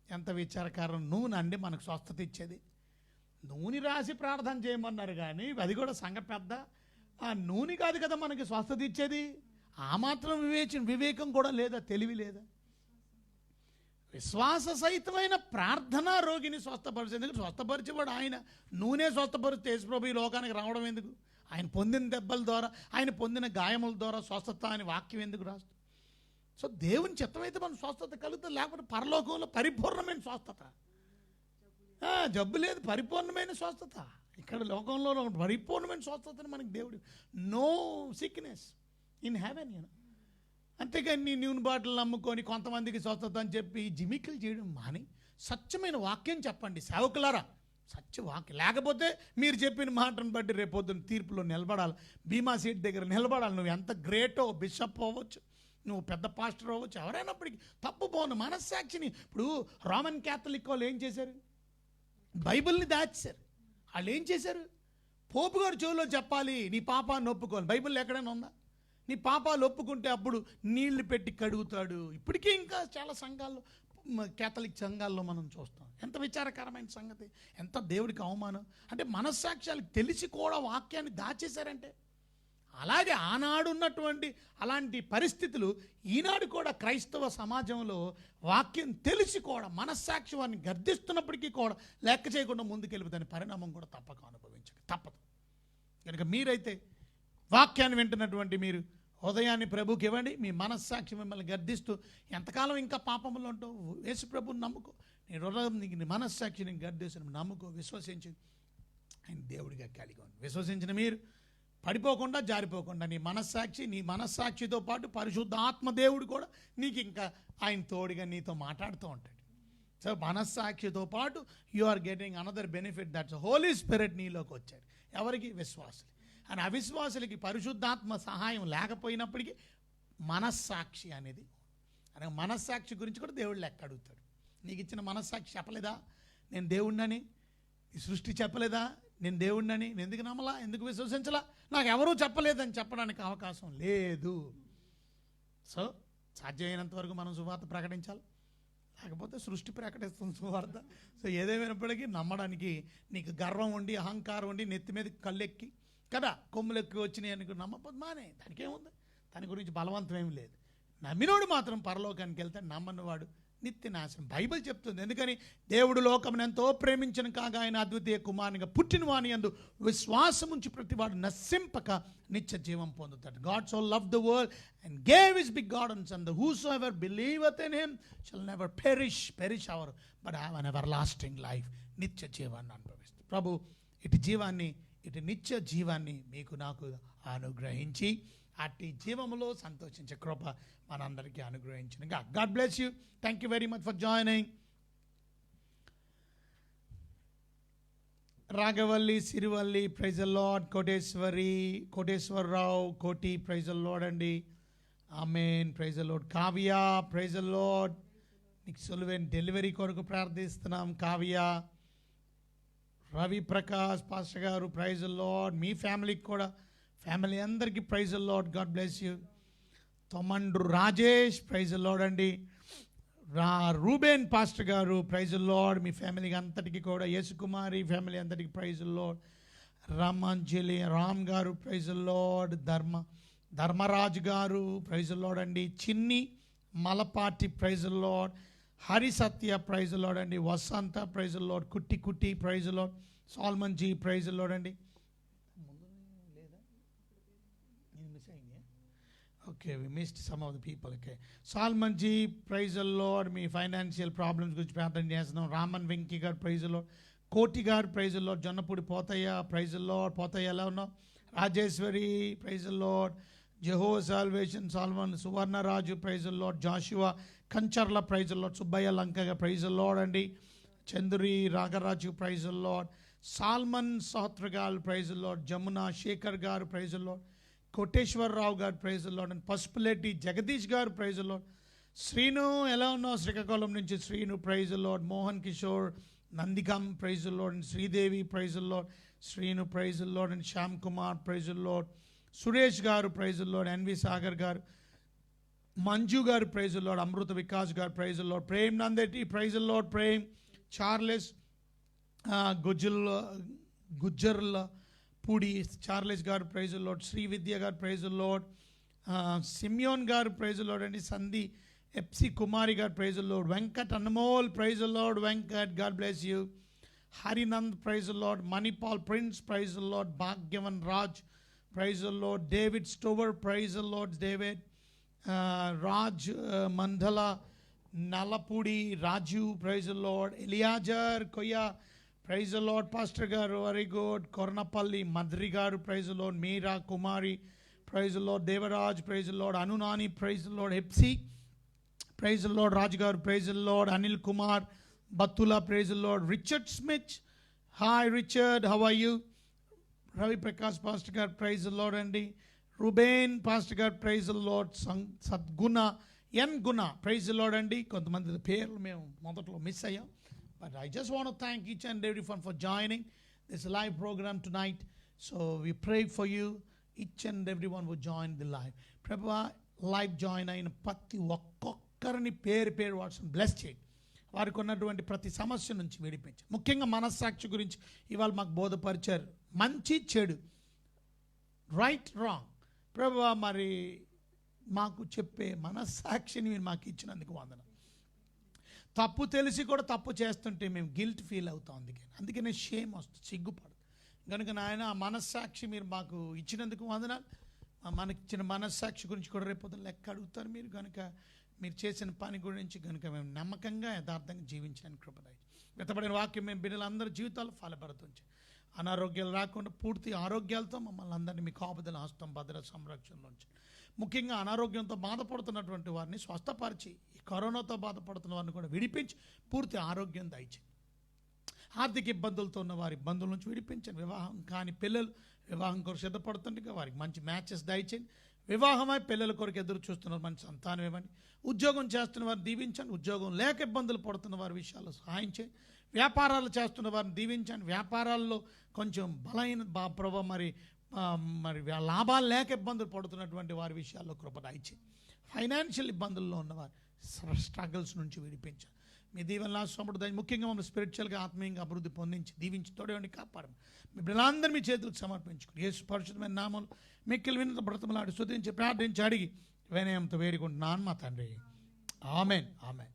ఎంత విచారకరం. నూనె అండి మనకు స్వస్థత ఇచ్చేది. నూనె రాసి ప్రార్థన చేయమన్నారు కానీ అది కూడా సంగ పెద్ద. ఆ నూనె కాదు కదా మనకి స్వస్థత ఇచ్చేది. ఆ మాత్రం వివేకం కూడా లేదా? తెలివి లేదా? విశ్వాస సహితమైన ప్రార్థన రోగిని స్వస్థపరిచేందుకు, స్వస్థపరిచేవాడు ఆయన. నూనె స్వస్థపరిస్తే యేసుప్రభు ఈ లోకానికి రావడం ఎందుకు? ఆయన పొందిన దెబ్బల ద్వారా, ఆయన పొందిన గాయముల ద్వారా స్వస్థత అని వాక్యం ఎందుకు రాస్తుంది? సో దేవుని చిత్తమైతే మనం స్వస్థత కలుగుతుంది, లేకపోతే పరలోకంలో పరిపూర్ణమైన స్వస్థత. జబ్బు లేదు, పరిపూర్ణమైన స్వస్థత. ఇక్కడ లోకంలో పరిపూర్ణమైన స్వస్థతని మనకి దేవుడు. No sickness in heaven. అంతేగాని నీ నూనె బాటిల్ నమ్ముకొని కొంతమందికి స్వస్థత అని చెప్పి జిమికలు చేయడం మాని సత్యమైన వాక్యం చెప్పండి సేవకులారా. సత్యవాక్యం లేకపోతే మీరు చెప్పిన మాటను బట్టి రేపొద్దున తీర్పులో నిలబడాలి, బీమా సీట్ దగ్గర నిలబడాలి. నువ్వు ఎంత గ్రేటో, బిషప్ అవ్వచ్చు, నువ్వు పెద్ద పాస్టర్ అవ్వచ్చు, ఎవరైనప్పటికీ తప్పు పోను మనస్సాక్షిని. ఇప్పుడు రోమన్ క్యాథలిక్ వాళ్ళు ఏం చేశారు? బైబిల్ని దాచేశారు. వాళ్ళు ఏం చేశారు? పోపు గారు చెవులో చెప్పాలి నీ పాపాన్ని ఒప్పుకోవాలి. బైబిల్ ఎక్కడైనా ఉందా? నీ పాపాలు ఒప్పుకుంటే అప్పుడు నీళ్లు పెట్టి కడుగుతాడు. ఇప్పటికీ ఇంకా చాలా సంఘాల్లో, కేథలిక్ సంఘాల్లో మనం చూస్తాం. ఎంత విచారకరమైన సంగతి, ఎంత దేవుడికి అవమానం. అంటే మనస్సాక్ష్యాలకు తెలిసి కూడా వాక్యాన్ని దాచేశారంటే. అలాగే ఆనాడు ఉన్నటువంటి అలాంటి పరిస్థితులు ఈనాడు కూడా క్రైస్తవ సమాజంలో వాక్యం తెలిసి కూడా మనస్సాక్షి వారిని గర్దిస్తున్నప్పటికీ కూడా లెక్క చేయకుండా ముందుకెళ్ళి దాని పరిణామం కూడా తప్పక అనుభవించక తప్పదు. కనుక మీరైతే వాక్యాన్ని వింటున్నటువంటి మీరు ఉదయాన్ని ప్రభుకి ఇవ్వండి. మీ మనస్సాక్షి మిమ్మల్ని గర్దిస్తూ ఎంతకాలం ఇంకా పాపంలో ఉంటావు? యేసు ప్రభుని నమ్ముకో. నీ హృదయం నీ మనస్సాక్షిని గర్దిస్తు నమ్ముకో, విశ్వసించి ఆయన దేవుడిగా కలిగి ఉంది. విశ్వసించిన మీరు పడిపోకుండా, జారిపోకుండా నీ మనస్సాక్షితో పాటు పరిశుద్ధ ఆత్మదేవుడు కూడా నీకు ఇంకా ఆయన తోడుగా నీతో మాట్లాడుతూ ఉంటాడు. సో మనస్సాక్షితో పాటు you are getting another benefit, that's Holy Spirit నీలోకి వచ్చాడు. ఎవరికి? విశ్వాసులు. అని అవిశ్వాసులకి పరిశుద్ధాత్మ సహాయం లేకపోయినప్పటికీ మనస్సాక్షి అనేది, అనగా మనస్సాక్షి గురించి కూడా దేవుడు లెక్క అడుగుతాడు. నీకు ఇచ్చిన మనస్సాక్షి చెప్పలేదా నేను దేవుడినని? ఈ సృష్టి చెప్పలేదా నేను దేవుడినని? నేను ఎందుకు నమ్మలా, ఎందుకు విశ్వసించలా? నాకు ఎవరూ చెప్పలేదని చెప్పడానికి అవకాశం లేదు. సో సాధ్యమైనంత వరకు మనం సువార్త ప్రకటించాలి, లేకపోతే సృష్టి ప్రకటిస్తుంది సువార్త. సో ఏదేమైనప్పటికీ నమ్మడానికి నీకు గర్వం ఉండి, అహంకారం ఉండి, నెత్తి మీద కళ్ళెక్కి కదా కొమ్ములు ఎక్కువ వచ్చినాయి అనుకో, నమ్మపోతే మానే, దానికి ఏముంది? దాని గురించి బలవంతం ఏమి లేదు. నమ్మినోడు మాత్రం పరలోకానికి వెళ్తాడు, నమ్మనివాడు నిత్య నాశనం. బైబిల్ చెప్తుంది. ఎందుకని? దేవుడు లోకమును ఎంతో ప్రేమించిన కాగా ఆయన అద్వితీయ కుమారునిగా పుట్టిన వాని యందు విశ్వాసం ఉంచి ప్రతివాడు నశింపక నిత్య జీవం పొందుతాడు. God so loved the world and gave his begotten son, that whosoever believeth in him shall never perish however, but have an everlasting life. నిత్య జీవాన్ని అనుభవిస్తుంది. ప్రభు ఇటు జీవాన్ని, ఇటు నిత్య జీవాన్ని మీకు నాకు అనుగ్రహించి అట్టి జీవములో సంతోషించే కృప మనందరికీ అనుగ్రహించిన God bless you. Thank you very much for joining. రాఘవల్లి, Sirivalli, praise the Lord. Koteswararao, Koti, praise the Lord అండి. Amen, praise the Lord. Kavya, praise the Lord. నీకు సులువైన డెలివరీ కొరకు ప్రార్థిస్తున్నాం కావ్య. రవి ప్రకాష్ పాస్టర్ గారు, ప్రైజ్ ద లార్డ్. మీ ఫ్యామిలీకి కూడా, ఫ్యామిలీ అందరికీ praise the Lord. God bless you. తొమండ్రు రాజేష్, ప్రైజ్ ద లార్డ్ అండి. రూబేన్ పాస్టర్ గారు, ప్రైజ్ ద లార్డ్. మీ ఫ్యామిలీకి అంతటికి కూడా, యేసుకుమారి ఫ్యామిలీ అంతటికి ప్రైజ్ ద లార్డ్. రామంజలి రామ్ గారు, ప్రైజ్ ద లార్డ్. ధర్మరాజు గారు, ప్రైజ్ ద లార్డ్ అండి. Chinni Malapati, praise the Lord. Hari Satya, praise the Lord అండి. Vasantha, praise the Lord. Kutti, praise the Lord. Salman ji, praise the Lord అండి. Okay, we missed some of the people. Okay, Salman ji, praise the Lord. మీ ఫైనాన్షియల్ ప్రాబ్లమ్స్ గురించి ప్రార్థన చేస్తున్నాం. రామన్ వెంకీ గారు, ప్రైజ్ ద లార్డ్. కోటి గారు, praise the Lord. Jonnapudi Pothaiah, praise the Lord. Pothaiah ఎలా ఉన్నావు? Rajeswari, praise the Lord. జెహో salvation, Salman. Suvarnaraju, praise the Lord. Joshua Kancharla, praise the Lord. Subbaiah లంకగా, ప్రైజ్ ద లార్డ్ అండి. Chandri Ragharaju, praise the Lord. Salman సహత్రగాల్, praise the Lord. Jamuna Sekhar గారు, ప్రైజ్ ద లార్డ్. కోటేశ్వరరావు గారు, praise the Lord. And Pasupuleti Jagadish గారు, ప్రైజ్ ద లార్డ్. శ్రీను ఎలా ఉన్నావు? శ్రీకాకుళం నుంచి Srinu, praise the Lord. Mohan Kishore Nandikam, praise the Lord. And Sridevi, praise the Lord. Srinu, praise the Lord. And Shyam Kumar, praise the Lord. Suresh గారు, praise the Lord. NV Sagar గారు. మంజు గారు, praise the Lord. Amrutha Vikas గారు, praise the Lord. Prem Nandeti, praise the Lord. Prem Charles Gujjarlapudi Charles గారు, praise the Lord. Sri Vidya గారు, ప్రైజ్ ద లార్డ్. సిమియోన్ గారు ప్రైజ్ లార్డ్ అండి. సంధి ఎఫ్సి కుమారి గారు praise Lord. Venkat Anmol praise Lord. Venkat God bless you. Harinand praise Lord. Manipal prince praise Lord. Bhagyavan Raj praise Lord. David Stover praise Lord. David Raj Mandala Nallapudi Raju praise Lord. Eleazar Koyya praise Lord. Pastor గారు వెరీ గుడ్. కొర్నపల్లి మద్రి గారు praise Lord. Meera Kumari praise Lord. Devaraj praise Lord. Anunani praise Lord. Hepsi praise Lord. Raju గారు praise Lord. Anil Kumar Battula praise lord. Richard Smith hi Richard, how are you? Ravi Prakash pastor గారు ప్రైజ్ లార్డ్ అండి. రుబేన్ పాస్టర్ గారు ప్రైజ్ లార్డ్. సద్గుణ ఎన్ గుణ ప్రైజ్ లార్డ్ అండి. కొంతమంది పేర్లు మేము మొదట్లో మిస్ అయ్యాం. But I just want to thank each and everyone for joining this live program tonight. So we pray for you, each and everyone who joined the live. Prabhu, live join అయిన ప్రతి ఒక్కొక్కరిని పేరు వాట్సాప్ బ్లెస్ చేయండి. వారికి ఉన్నటువంటి ప్రతి సమస్య నుంచి విడిపించి, ముఖ్యంగా మనస్సాక్షి గురించి ఇవాళ మాకు బోధపరిచారు. మంచి చెడు, రైట్ రాంగ్. ప్రభు మరి మాకు చెప్పే మనస్సాక్షిని మీరు మాకు ఇచ్చినందుకు వందనం. తప్పు తెలిసి కూడా తప్పు చేస్తుంటే మేము గిల్ట్ ఫీల్ అవుతాం. అందుకనే షేమ్ వస్తుంది, సిగ్గుపడు. కనుక నాయన ఆ మనస్సాక్షి మీరు మాకు ఇచ్చినందుకు వందనాలు. మనకి ఇచ్చిన మనస్సాక్షి గురించి కూడా రేపు లెక్క అడుగుతారు మీరు. కనుక మీరు చేసిన పని గురించి కనుక మేము నమ్మకంగా యథార్థంగా జీవించడానికి కృపదాయి. వెతబడిన వాక్యం మేము బిడ్డలందరి జీవితాలు ఫలపడుతుంది. అనారోగ్యాలు రాకుండా పూర్తి ఆరోగ్యాలతో మమ్మల్ని అందరినీ మీ కాపుదల హస్తం భద్ర సంరక్షణలో ఉంచండి. ముఖ్యంగా అనారోగ్యంతో బాధపడుతున్నటువంటి వారిని స్వస్థపరిచి, ఈ కరోనాతో బాధపడుతున్న వారిని కూడా విడిపించి పూర్తి ఆరోగ్యం దయచేయండి. ఆర్థిక ఇబ్బందులతో ఉన్న వారి ఇబ్బందుల నుంచి విడిపించండి. వివాహం కాని పిల్లలు వివాహం కొరకు సిద్ధపడుతుండగా వారికి మంచి మ్యాచెస్ దయచేయండి. వివాహమై పిల్లల కొరకు ఎదురు చూస్తున్నారు, మంచి సంతానం ఇవ్వండి. ఉద్యోగం చేస్తున్న వారిని దీవించండి. ఉద్యోగం లేక ఇబ్బందులు పడుతున్న వారి విషయాల్లో సహాయం చేయండి. వ్యాపారాలు చేస్తున్న వారిని దీవించండి. వ్యాపారాల్లో కొంచెం బలైన ప్రభావ మరి లాభాలు లేక ఇబ్బందులు పడుతున్నటువంటి వారి విషయాల్లో కృప దయచేయండి. ఫైనాన్షియల్ ఇబ్బందుల్లో ఉన్నవారు స్ట్రగల్స్ నుంచి విడిపించండి. మీ దీవెనల సొమ్ముడు దయ ముఖ్యంగా మమ్మల్ని స్పిరిచువల్గా ఆత్మీయంగా అభివృద్ధి పొందించి దీవించి తోడేవండి కాపాడు. మీ బిడ్డలందరూ మీ చేతులకు సమర్పించుకుని యేసు పరిశుద్ధమైన నామములో మిక్కిలి వినత బ్రతమలాడి స్తుతించి ప్రార్థించి అడిగి వినయంతో వేడుకుంటున్నాను మా తండ్రి. Amen amen.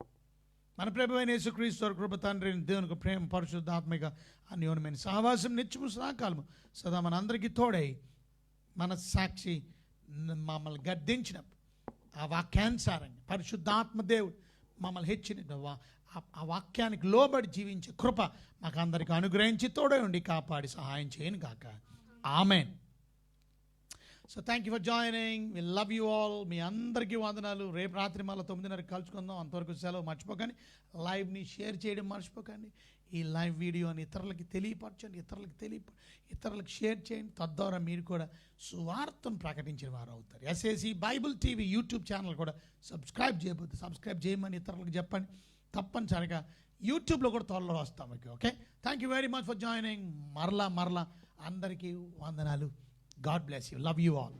మన ప్రభువైన యేసుక్రీస్తు కృప తండ్రి దేవునికి ప్రేమ పరిశుద్ధాత్మిక అన్యోన్యమైన సహవాసం నిత్యము సదాకాలము సదా మన అందరికీ తోడై మన సాక్షి మమ్మల్ని గద్దించినప్పుడు ఆ వాక్యానుసారంగా పరిశుద్ధాత్మ దేవుడు మమ్మల్ని హెచ్చిన ఆ వాక్యానికి లోబడి జీవించే కృప మాకు అందరికీ అనుగ్రహించి తోడై ఉండి కాపాడి సహాయం చేయను కాక. Amen. So thank you for joining. We love you all. మీ అందరికీ వందనాలు. రేపు రాత్రి మళ్ళీ 9:30 కలుసుకుందాం. అంతవరకు సెలవు మర్చిపోకండి. లైవ్ని షేర్ చేయడం మర్చిపోకండి. ఈ లైవ్ వీడియోని ఇతరులకి తెలియపరచండి, ఇతరులకు షేర్ చేయండి. తద్వారా మీరు కూడా సువార్తను ప్రకటించిన వారు అవుతారు. SAC Bible TV YouTube channel కూడా సబ్స్క్రైబ్ చేయబోతుంది. సబ్స్క్రైబ్ చేయమని ఇతరులకు చెప్పండి. తప్పనిసరిగా యూట్యూబ్లో కూడా త్వరలో వస్తాం. Okay, thank you very much for joining. మరలా అందరికీ వందనాలు. God bless you. Love you all.